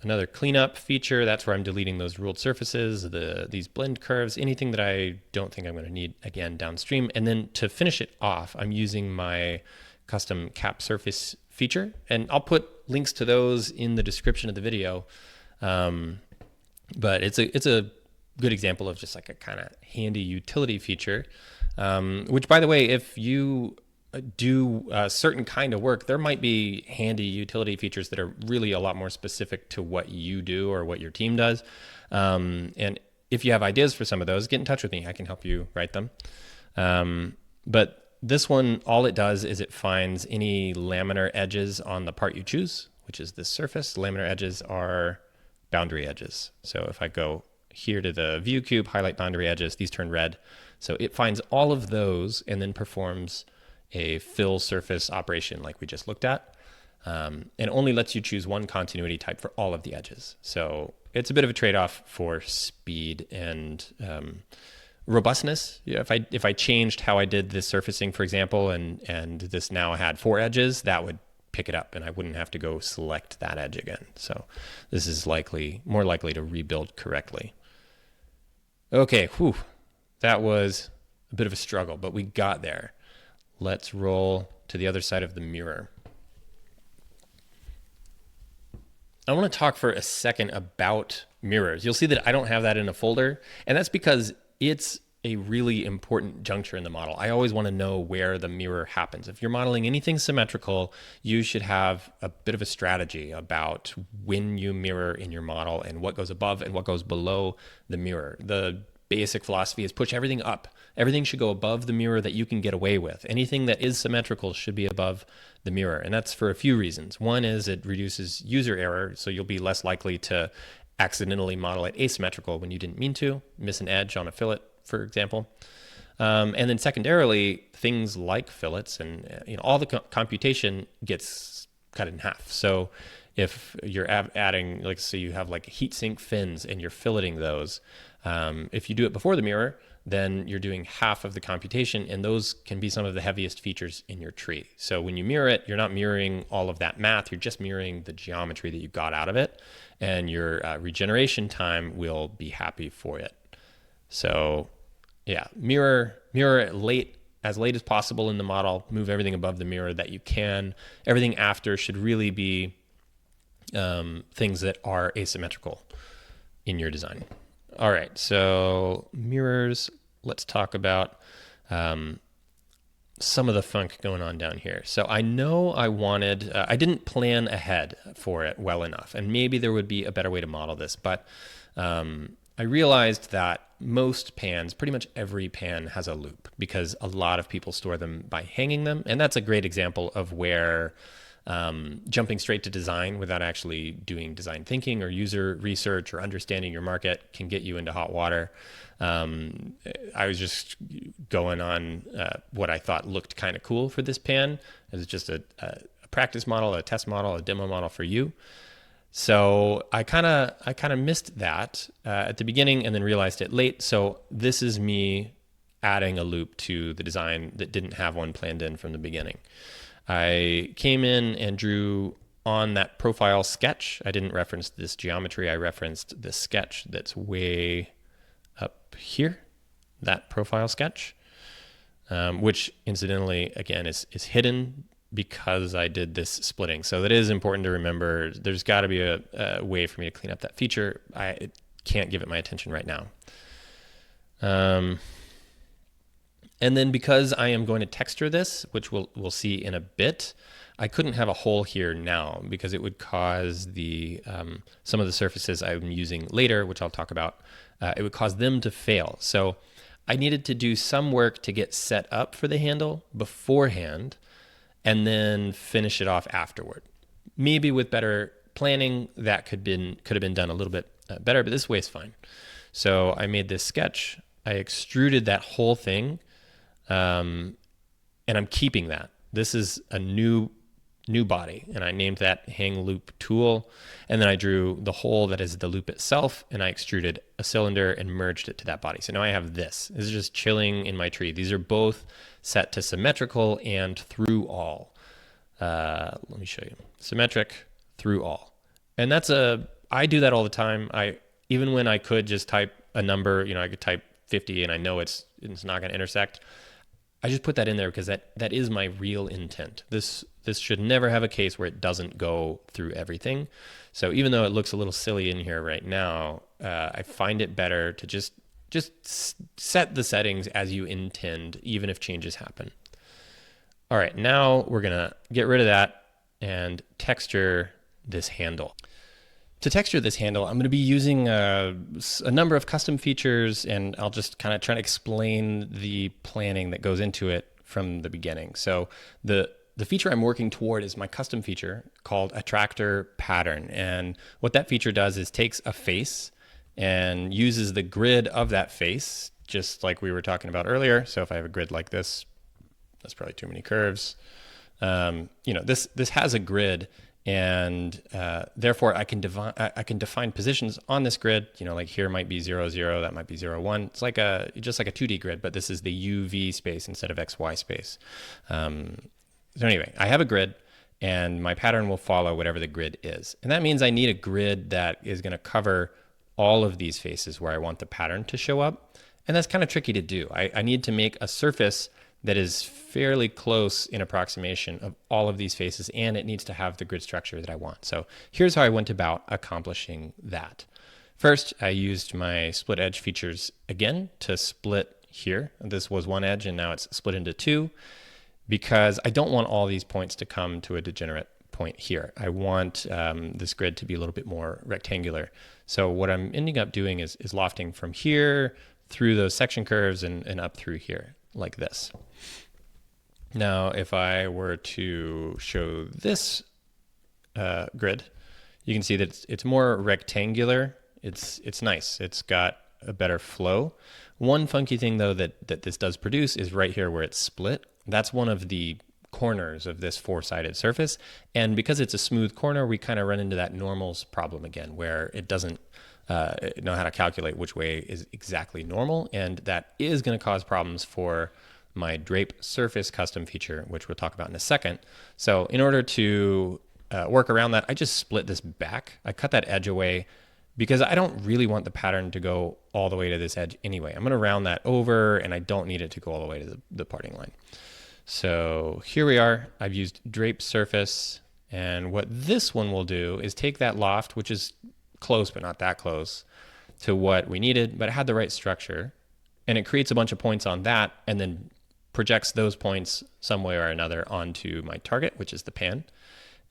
Another cleanup feature, that's where I'm deleting those ruled surfaces, these blend curves, anything that I don't think I'm going to need again downstream. And then to finish it off, I'm using my custom cap surface feature, and I'll put links to those in the description of the video. But it's a good example of just like a kind of handy utility feature, which, by the way, if you do a certain kind of work, there might be handy utility features that are really a lot more specific to what you do or what your team does. And if you have ideas for some of those, get in touch with me. I can help you write them. But this one, all it does is it finds any laminar edges on the part you choose, which is this surface. Laminar edges are boundary edges. So if I go here to the view cube, highlight boundary edges, these turn red. So it finds all of those and then performs a fill surface operation like we just looked at, and only lets you choose one continuity type for all of the edges. So it's a bit of a trade-off for speed and robustness. Yeah, if I changed how I did this surfacing, for example, and this now had 4 edges, that would pick it up and I wouldn't have to go select that edge again. So this is more likely to rebuild correctly. Okay, whew, that was a bit of a struggle, but we got there. Let's roll to the other side of the mirror. I want to talk for a second about mirrors. You'll see that I don't have that in a folder, and that's because it's a really important juncture in the model. I always want to know where the mirror happens. If you're modeling anything symmetrical, you should have a bit of a strategy about when you mirror in your model and what goes above and what goes below the mirror. The basic philosophy is push everything up. Everything should go above the mirror that you can get away with. Anything that is symmetrical should be above the mirror. And that's for a few reasons. One is it reduces user error, so you'll be less likely to accidentally model it asymmetrical when you didn't mean to, miss an edge on a fillet, for example. And then secondarily, things like fillets and all the computation gets cut in half. So if you're adding, like, say you have like heat sink fins and you're filleting those, if you do it before the mirror, then you're doing half of the computation, and those can be some of the heaviest features in your tree. So when you mirror it, you're not mirroring all of that math, you're just mirroring the geometry that you got out of it, and your regeneration time will be happy for it. So yeah, mirror as late as possible in the model, move everything above the mirror that you can. Everything after should really be things that are asymmetrical in your design. All right, so mirrors, let's talk about some of the funk going on down here. So I know I didn't plan ahead for it well enough, and maybe there would be a better way to model this, but I realized that most pans, pretty much every pan has a loop because a lot of people store them by hanging them, and that's a great example of where jumping straight to design without actually doing design thinking or user research or understanding your market can get you into hot water. I was just going on what I thought looked kind of cool for this pan. It was just a practice model, a test model, a demo model for you. So I kind of missed that at the beginning and then realized it late. So this is me adding a loop to the design that didn't have one planned in from the beginning. I came in and drew on that profile sketch. I didn't reference this geometry. I referenced this sketch that's way up here, that profile sketch, which incidentally, again, is hidden because I did this splitting. So that is important to remember. There's got to be a way for me to clean up that feature. I can't give it my attention right now. And then because I am going to texture this, which we'll see in a bit, I couldn't have a hole here now because it would cause some of the surfaces I'm using later, which I'll talk about, it would cause them to fail. So I needed to do some work to get set up for the handle beforehand and then finish it off afterward. Maybe with better planning, that could have been done a little bit better, but this way is fine. So I made this sketch. I extruded that whole thing, and I'm keeping that. this is a new body, and I named that hang loop tool. And then I drew the hole that is the loop itself, and I extruded a cylinder and merged it to that body. So now I have this. This is just chilling in my tree. These are both set to symmetrical and through all. Let me show you. Symmetric, through all. And I do that all the time. Even when I could just type a number, I could type 50 and I know it's not going to intersect. I just put that in there because that is my real intent. This should never have a case where it doesn't go through everything. So even though it looks a little silly in here right now, I find it better to just set the settings as you intend, even if changes happen. All right, now we're gonna get rid of that and texture this handle. To texture this handle, I'm going to be using a number of custom features, and I'll just kind of try to explain the planning that goes into it from the beginning. So the feature I'm working toward is my custom feature called Attractor Pattern. And what that feature does is takes a face and uses the grid of that face, just like we were talking about earlier. So if I have a grid like this, that's probably too many curves. This has a grid, and therefore I can define positions on this grid. Like here might be 0, 0, that might be 0, 1. It's like just like a 2D grid, but this is the UV space instead of XY space. So anyway, I have a grid, and my pattern will follow whatever the grid is. And that means I need a grid that is going to cover all of these faces where I want the pattern to show up. And that's kind of tricky to do. I need to make a surface that is fairly close in approximation of all of these faces, and it needs to have the grid structure that I want. So here's how I went about accomplishing that. First, I used my split edge features again to split here. This was one edge, and now it's split into two, because I don't want all these points to come to a degenerate point here. I want this grid to be a little bit more rectangular. So what I'm ending up doing is lofting from here through those section curves and up through here, like this. Now, if I were to show this grid, you can see that it's more rectangular. It's nice. It's got a better flow. One funky thing, though, that this does produce is right here where it's split. That's one of the corners of this four-sided surface. And because it's a smooth corner, we kind of run into that normals problem again, where it doesn't know how to calculate which way is exactly normal. And that is going to cause problems for my drape surface custom feature, which we'll talk about in a second. So in order to work around that, I just split this back. I cut that edge away because I don't really want the pattern to go all the way to this edge anyway. I'm going to round that over, and I don't need it to go all the way to the parting line. So here we are. I've used drape surface, and what this one will do is take that loft, which is close but not that close to what we needed, but it had the right structure, and it creates a bunch of points on that and then projects those points some way or another onto my target, which is the pan,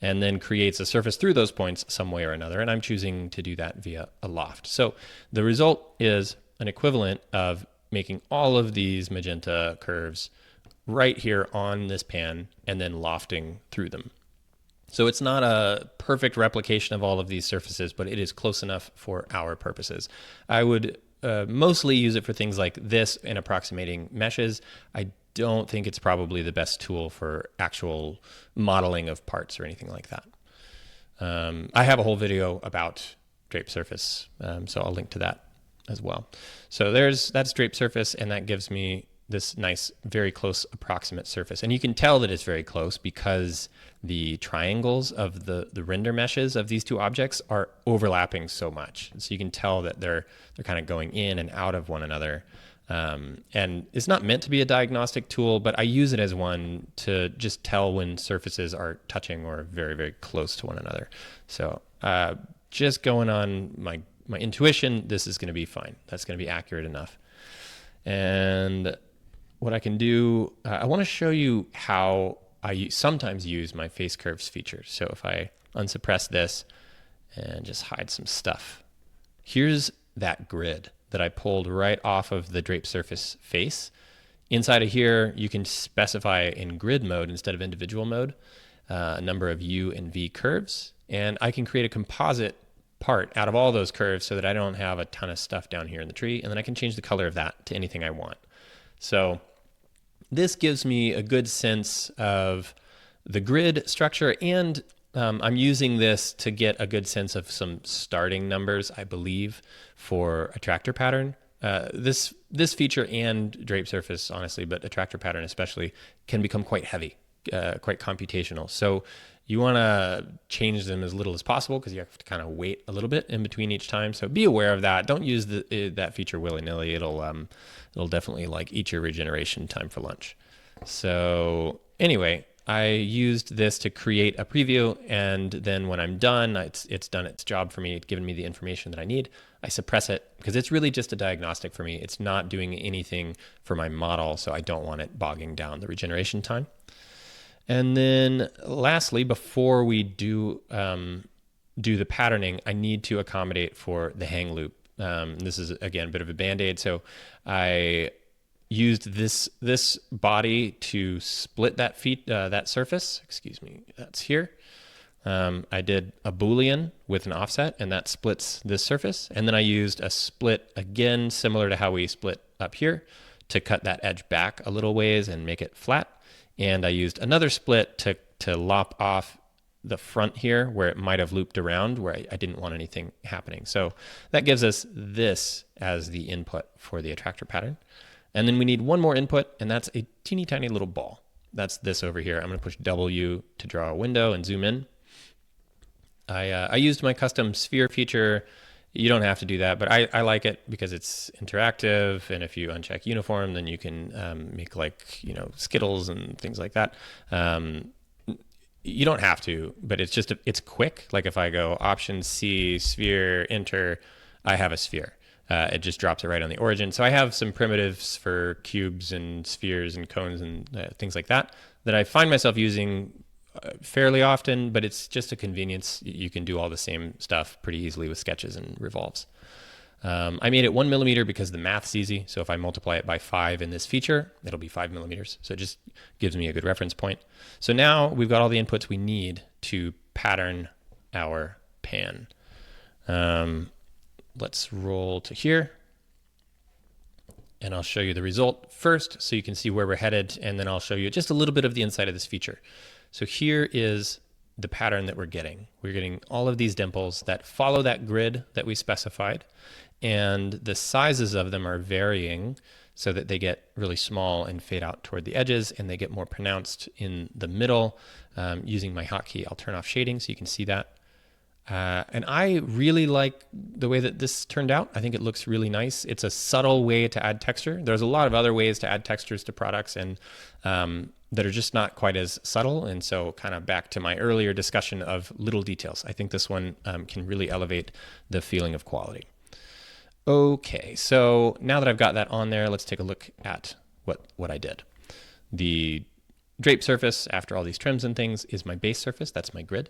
and then creates a surface through those points some way or another, and I'm choosing to do that via a loft. So the result is an equivalent of making all of these magenta curves right here on this pan and then lofting through them. So it's not a perfect replication of all of these surfaces, but it is close enough for our purposes. I would mostly use it for things like this and approximating meshes. I don't think it's probably the best tool for actual modeling of parts or anything like that. I have a whole video about drape surface, so I'll link to that as well. So that's drape surface, and that gives me this nice, very close approximate surface. And you can tell that it's very close because the triangles of the render meshes of these two objects are overlapping so much. So you can tell that they're kind of going in and out of one another. And it's not meant to be a diagnostic tool, but I use it as one to just tell when surfaces are touching or very, very close to one another. So just going on my intuition, this is going to be fine. That's going to be accurate enough. And what I can do, I want to show you how I sometimes use my face curves feature. So if I unsuppress this and just hide some stuff, here's that grid that I pulled right off of the drape surface face. Inside of here, you can specify in grid mode instead of individual mode a number of U and V curves, and I can create a composite part out of all those curves so that I don't have a ton of stuff down here in the tree, and then I can change the color of that to anything I want. So This gives me a good sense of the grid structure, and I'm using this to get a good sense of some starting numbers, I believe, for a tractor pattern. This feature and drape surface, honestly, but a tractor pattern especially, can become quite heavy, quite computational. So you want to change them as little as possible because you have to kind of wait a little bit in between each time. So be aware of that. Don't use that feature willy-nilly. It'll definitely like eat your regeneration time for lunch. So anyway, I used this to create a preview, and then when I'm done, it's done its job for me. It's given me the information that I need. I suppress it because it's really just a diagnostic for me. It's not doing anything for my model, so I don't want it bogging down the regeneration time. And then lastly, before we do the patterning, I need to accommodate for the hang loop. This is, again, a bit of a Band-Aid. So I used this body to split that surface. Excuse me, that's here. I did a Boolean with an offset, and that splits this surface. And then I used a split, again, similar to how we split up here, to cut that edge back a little ways and make it flat. And I used another split to lop off the front here where it might have looped around, where I didn't want anything happening. So that gives us this as the input for the attractor pattern. And then we need one more input, and that's a teeny tiny little ball. That's this over here. I'm going to push W to draw a window and zoom in. I used my custom sphere feature. You don't have to do that, but I like it because it's interactive, and if you uncheck uniform, then you can make Skittles and things like that. You don't have to, but it's quick. Like if I go Option C, sphere, enter, I have a sphere. It just drops it right on the origin. So I have some primitives for cubes and spheres and cones and things like that I find myself using fairly often, but it's just a convenience. You can do all the same stuff pretty easily with sketches and revolves. I made it 1 millimeter because the math's easy. So if I multiply it by 5 in this feature, it'll be 5 millimeters. So it just gives me a good reference point. So now we've got all the inputs we need to pattern our pan. Let's roll to here, and I'll show you the result first so you can see where we're headed, and then I'll show you just a little bit of the inside of this feature. So here is the pattern that we're getting. We're getting all of these dimples that follow that grid that we specified, and the sizes of them are varying so that they get really small and fade out toward the edges, and they get more pronounced in the middle. Using my hotkey, I'll turn off shading so you can see that. And I really like the way that this turned out. I think it looks really nice. It's a subtle way to add texture. There's a lot of other ways to add textures to products, and that are just not quite as subtle. And so kind of back to my earlier discussion of little details, I think this one can really elevate the feeling of quality. Okay, so now that I've got that on there, let's take a look at what I did. The drape surface, after all these trims and things, is my base surface. That's my grid.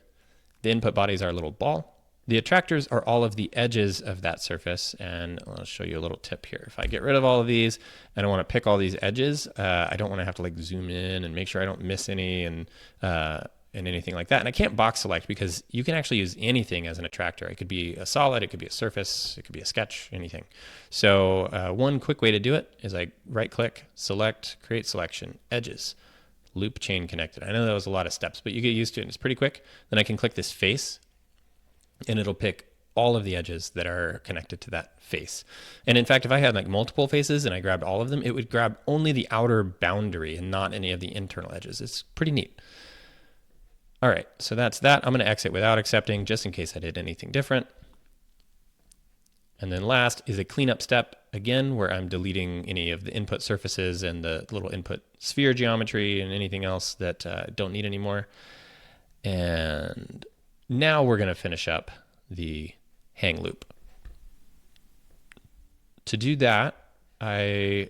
The input bodies are a little ball. The attractors are all of the edges of that surface, and I'll show you a little tip here. If I get rid of all of these and I want to pick all these edges, I don't want to have to like zoom in and make sure I don't miss any and anything like that. And I can't box select because you can actually use anything as an attractor. It could be a solid, it could be a surface, it could be a sketch, anything. So one quick way to do it is I right-click, select, create selection, edges. Loop chain connected. I know that was a lot of steps, but you get used to it and it's pretty quick. Then I can click this face and it'll pick all of the edges that are connected to that face. And in fact, if I had like multiple faces and I grabbed all of them, it would grab only the outer boundary and not any of the internal edges. It's pretty neat. All right, so that's that. I'm going to exit without accepting just in case I did anything different. And then last is a cleanup step, again, where I'm deleting any of the input surfaces and the little input sphere geometry and anything else that don't need anymore. And now we're going to finish up the hang loop. To do that, I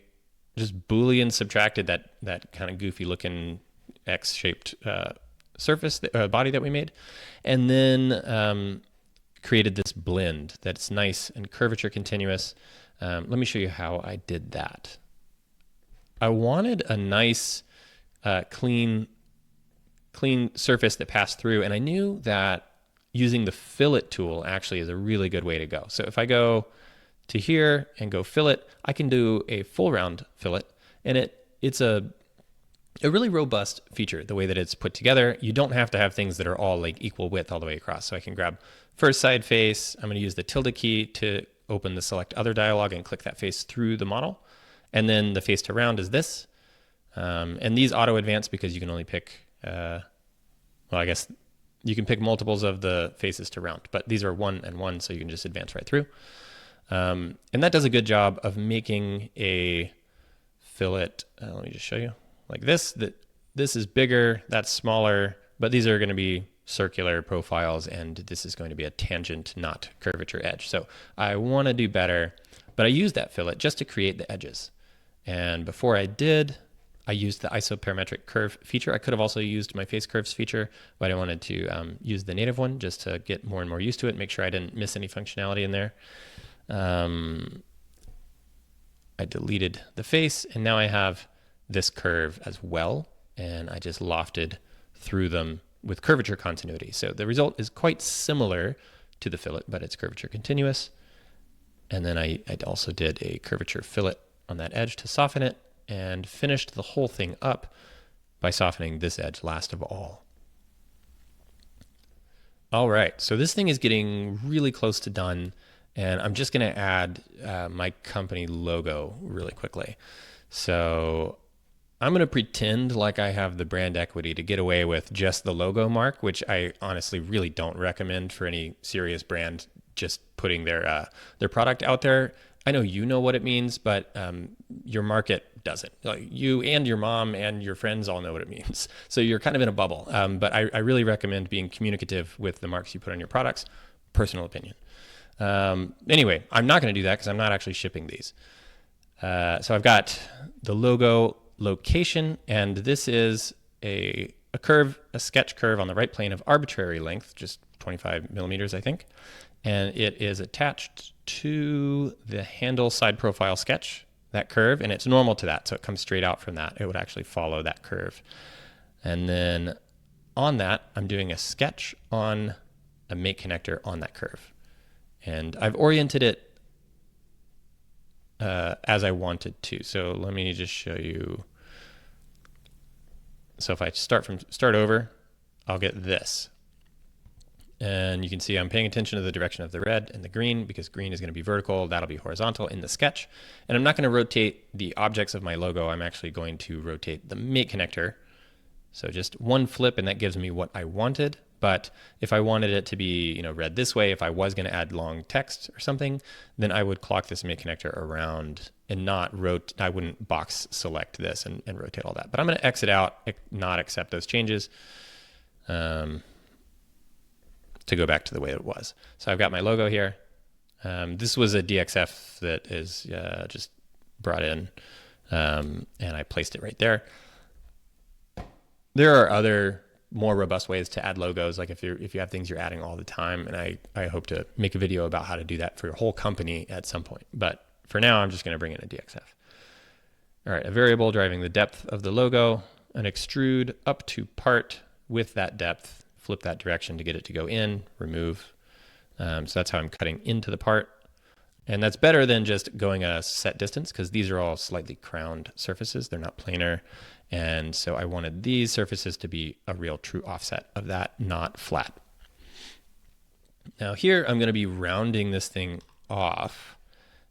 just Boolean subtracted that kind of goofy looking X-shaped surface, body that we made. And then created this blend that's nice and curvature continuous. Let me show you how I did that. I wanted a nice, clean surface that passed through, and I knew that using the fillet tool actually is a really good way to go. So if I go to here and go fillet, I can do a full round fillet, and it's a a really robust feature, the way that it's put together. You don't have to have things that are all like equal width all the way across. So I can grab first side face. I'm going to use the tilde key to open the select other dialog and click that face through the model. And then the face to round is this. And these auto advance because you can only pick, well, I guess you can pick multiples of the faces to round, but these are 1 and 1, so you can just advance right through. And that does a good job of making a fillet. Let me just show you like this. This is bigger, that's smaller, but these are going to be circular profiles, and this is going to be a tangent, not curvature edge. So I want to do better, but I used that fillet just to create the edges. And before I did, I used the isoparametric curve feature. I could have also used my face curves feature, but I wanted to use the native one just to get more and more used to it, make sure I didn't miss any functionality in there. I deleted the face, and now I have this curve as well, and I just lofted through them with curvature continuity. So the result is quite similar to the fillet, but it's curvature continuous. And then I also did a curvature fillet on that edge to soften it, and finished the whole thing up by softening this edge last of all. All right, so this thing is getting really close to done, and I'm just gonna add my company logo really quickly. So I'm gonna pretend like I have the brand equity to get away with just the logo mark, which I honestly really don't recommend for any serious brand just putting their product out there. I know you know what it means, but your market doesn't. Like you and your mom and your friends all know what it means. So you're kind of in a bubble. But I really recommend being communicative with the marks you put on your products. Personal opinion. Anyway, I'm not going to do that because I'm not actually shipping these. So I've got the logo location, and this is a curve, a sketch curve on the right plane of arbitrary length, just 25 millimeters, I think. And it is attached to the handle side profile sketch, that curve, and it's normal to that. So it comes straight out from that. It would actually follow that curve. And then on that, I'm doing a sketch on a make connector on that curve. And I've oriented it as I wanted to. So let me just show you. So if I start over, I'll get this. And you can see I'm paying attention to the direction of the red and the green because green is going to be vertical, that'll be horizontal in the sketch. And I'm not going to rotate the objects of my logo, I'm actually going to rotate the make connector. So just one flip and that gives me what I wanted. But if I wanted it to be read this way, if I was going to add long text or something, then I would clock this make connector around and I wouldn't box select this and rotate all that. But I'm going to exit out, not accept those changes. To go back to the way it was. So I've got my logo here. This was a DXF that is just brought in, and I placed it right there. There are other more robust ways to add logos, like if you have things you're adding all the time, and I hope to make a video about how to do that for your whole company at some point. But for now, I'm just going to bring in a DXF. All right, a variable driving the depth of the logo, an extrude up to part with that depth, flip that direction to get it to go in, remove. So that's how I'm cutting into the part. And that's better than just going a set distance because these are all slightly crowned surfaces. They're not planar. And so I wanted these surfaces to be a real true offset of that, not flat. Now here I'm going to be rounding this thing off.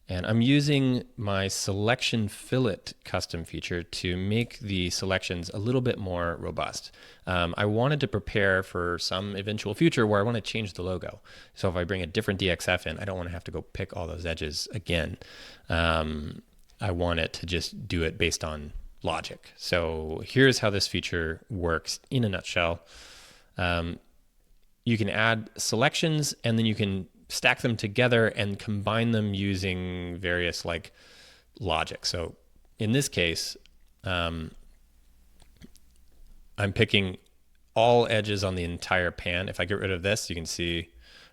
And I'm using my selection fillet custom feature to make the selections a little bit more robust. I wanted to prepare for some eventual future where I want to change the logo. So if I bring a different DXF in, I don't want to have to go pick all those edges again. I want it to just do it based on logic. So here's how this feature works in a nutshell. You can add selections and then you can stack them together and combine them using various logic. So in this case, I'm picking all edges on the entire pan. If I get rid of this, you can see,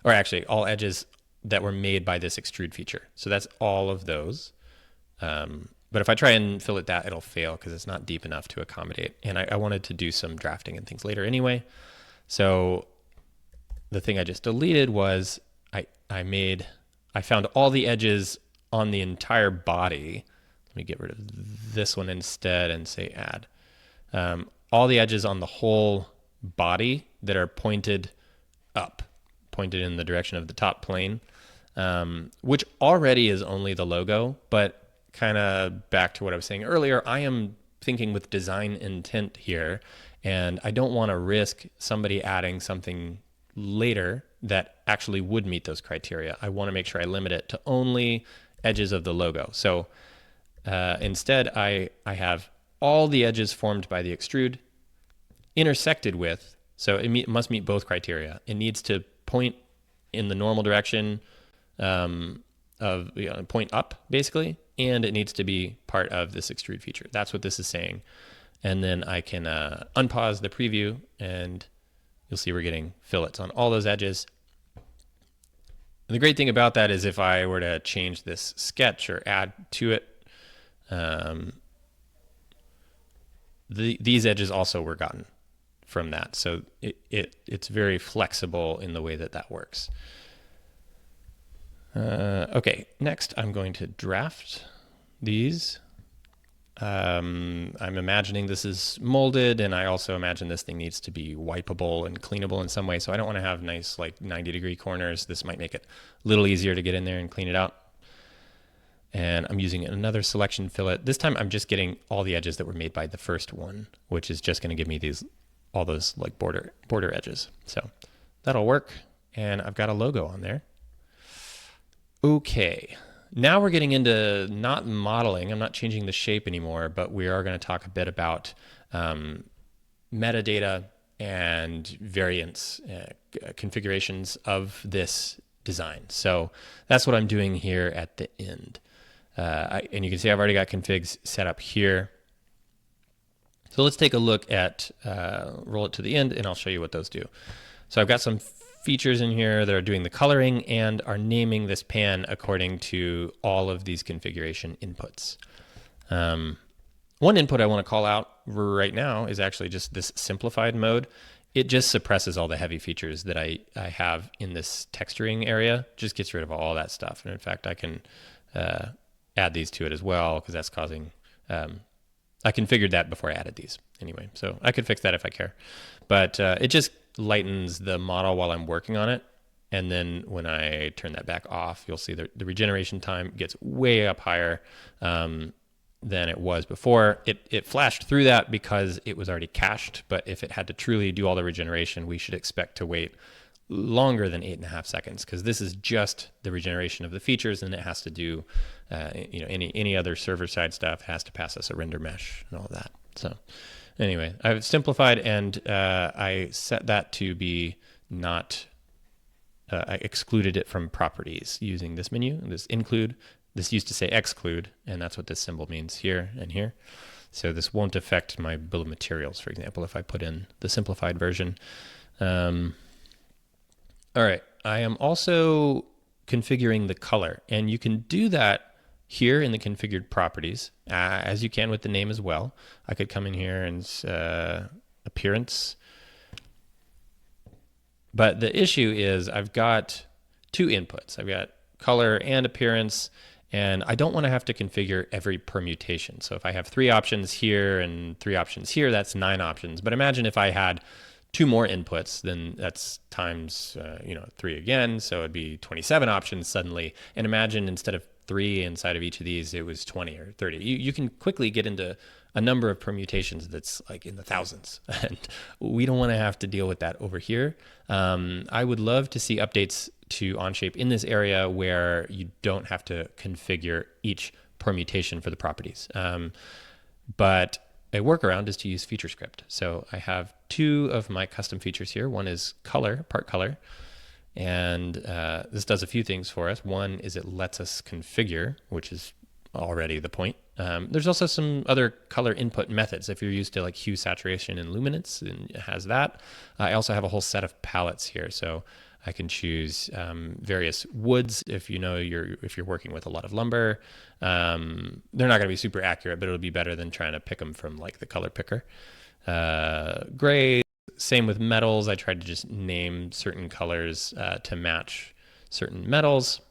or actually all edges that were made by this extrude feature. So that's all of those. But if I try and fillet that, it'll fail because it's not deep enough to accommodate. And I wanted to do some drafting and things later anyway. So the thing I just deleted was I found all the edges on the entire body. Let me get rid of this one instead and say add. all the edges on the whole body that are pointed up, pointed in the direction of the top plane, which already is only the logo, but kind of back to what I was saying earlier, I am thinking with design intent here, and I don't want to risk somebody adding something later that actually would meet those criteria. I want to make sure I limit it to only edges of the logo. So instead, I have all the edges formed by the extrude intersected with, so it must meet both criteria. It needs to point in the normal direction of point up, basically, and it needs to be part of this extrude feature. That's what this is saying. And then I can unpause the preview, and you'll see we're getting fillets on all those edges. And the great thing about that is if I were to change this sketch or add to it, these edges also were gotten from that. So it's very flexible in the way that that works. Okay, next I'm going to draft these. I'm imagining this is molded, and I also imagine this thing needs to be wipeable and cleanable in some way. So I don't want to have nice like 90-degree corners. This might make it a little easier to get in there and clean it out. And I'm using another selection fillet. This time I'm just getting all the edges that were made by the first one, which is just going to give me all those like border edges. So that'll work. And I've got a logo on there. Okay. Now we're getting into not modeling. I'm not changing the shape anymore, but we are going to talk a bit about metadata and variants, configurations of this design. So that's what I'm doing here at the end. And you can see I've already got configs set up here. So let's take a look at, roll it to the end, and I'll show you what those do. So I've got some features in here that are doing the coloring and are naming this pan according to all of these configuration inputs. One input I want to call out right now is actually just this simplified mode. It just suppresses all the heavy features that I have in this texturing area, just gets rid of all that stuff. And in fact, I can add these to it as well, because that's causing, I configured that before I added these anyway. So I could fix that if I care. But it just lightens the model while I'm working on it. And then when I turn that back off, you'll see the regeneration time gets way up higher than it was before. It flashed through that because it was already cached, but if it had to truly do all the regeneration, we should expect to wait longer than 8.5 seconds, because this is just the regeneration of the features, and it has to do any other server-side stuff has to pass us a render mesh and all that. So anyway, I've simplified, and I set that to be not, I excluded it from properties using this menu, this include. This used to say exclude, and that's what this symbol means here and here. So this won't affect my bill of materials, for example, if I put in the simplified version. All right, I am also configuring the color, and you can do that here in the configured properties, as you can with the name as well. I could come in here and appearance. But the issue is I've got two inputs. I've got color and appearance, and I don't want to have to configure every permutation. So if I have 3 options here and 3 options here, that's 9 options. But imagine if I had 2 more inputs, then that's times 3 again, so it'd be 27 options suddenly. And imagine instead of 3 inside of each of these, it was 20 or 30. You can quickly get into a number of permutations that's like in the thousands, and we don't want to have to deal with that over here. I would love to see updates to Onshape in this area where you don't have to configure each permutation for the properties. But a workaround is to use feature script. So I have 2 of my custom features here. One is color, part color. And this does a few things for us. One is it lets us configure, which is already the point. There's also some other color input methods. If you're used to like hue, saturation, and luminance, and it has that. I also have a whole set of palettes here. So I can choose various woods if you're working with a lot of lumber. They're not going to be super accurate, but it'll be better than trying to pick them from like the color picker. Gray, same with metals. I tried to just name certain colors to match certain metals.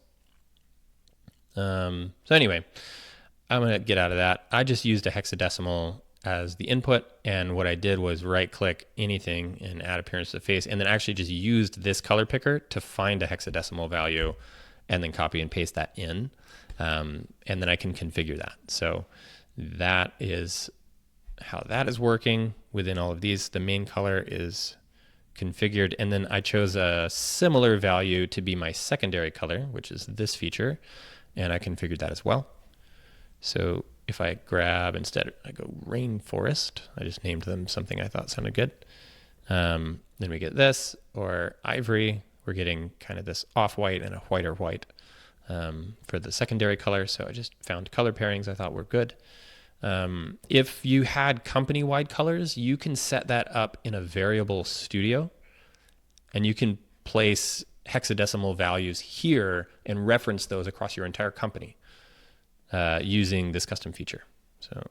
So anyway, I'm going to get out of that. I just used a hexadecimal as the input. And what I did was right click anything and add appearance to the face, and then actually just used this color picker to find a hexadecimal value and then copy and paste that in. And then I can configure that. So that is how that is working within all of these. The main color is configured, and then I chose a similar value to be my secondary color, which is this feature, and I configured that as well. So if I grab, instead I go rainforest, I just named them something I thought sounded good. Then we get this, or ivory. We're getting kind of this off-white and a whiter white for the secondary color. So I just found color pairings I thought were good. If you had company-wide colors, you can set that up in a variable studio, and you can place hexadecimal values here and reference those across your entire company using this custom feature. So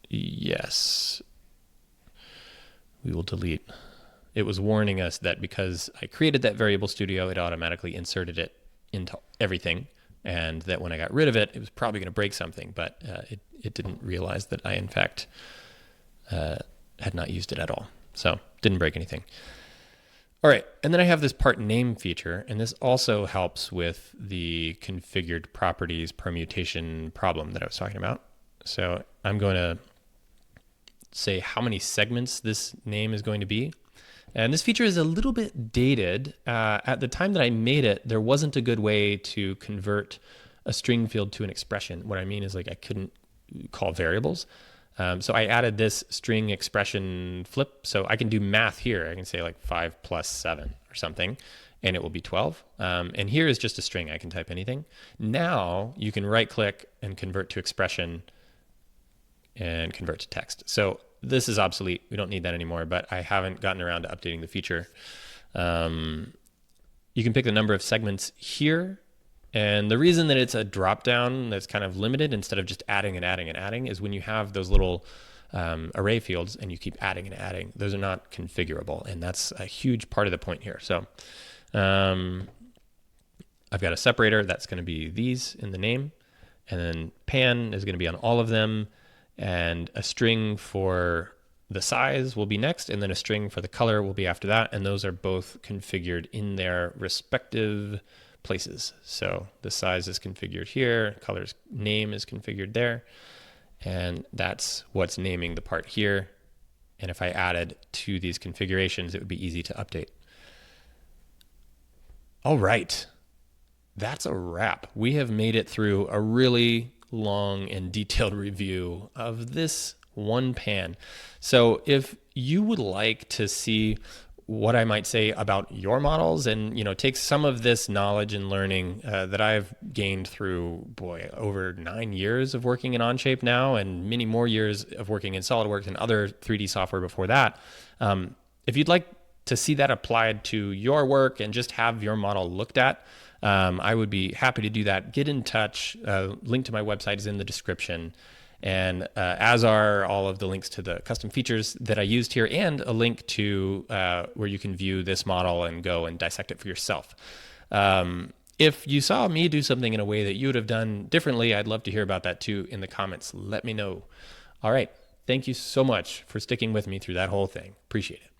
yes, we will delete. It was warning us that because I created that variable studio, it automatically inserted it into everything, and that when I got rid of it, it was probably going to break something, but it didn't realize that I, in fact, had not used it at all. So didn't break anything. All right, and then I have this part name feature, and this also helps with the configured properties permutation problem that I was talking about. So I'm going to say how many segments this name is going to be. And this feature is a little bit dated. At the time that I made it, there wasn't a good way to convert a string field to an expression. What I mean is, like, I couldn't call variables. So I added this string expression flip. So I can do math here. I can say like 5 plus 7 or something, and it will be 12. And here is just a string. I can type anything. Now you can right click and convert to expression and convert to text. So this is obsolete. We don't need that anymore, but I haven't gotten around to updating the feature. You can pick the number of segments here. And the reason that it's a drop-down that's kind of limited instead of just adding and adding and adding is when you have those little array fields and you keep adding and adding, those are not configurable. And that's a huge part of the point here. So I've got a separator that's going to be these in the name, and then pan is going to be on all of them, and a string for the size will be next, and then a string for the color will be after that. And those are both configured in their respective places. So the size is configured here, color's name is configured there, and that's what's naming the part here. And if I added to these configurations, it would be easy to update. All right, that's a wrap. We have made it through a really long and detailed review of this one pan. So if you would like to see what I might say about your models, and take some of this knowledge and learning that I've gained through over 9 years of working in Onshape now, and many more years of working in SolidWorks and other 3D software before that. If you'd like to see that applied to your work and just have your model looked at, I would be happy to do that. Get in touch. Link to my website is in the description. And as are all of the links to the custom features that I used here, and a link to where you can view this model and go and dissect it for yourself. If you saw me do something in a way that you would have done differently, I'd love to hear about that too in the comments. Let me know. All right. Thank you so much for sticking with me through that whole thing. Appreciate it.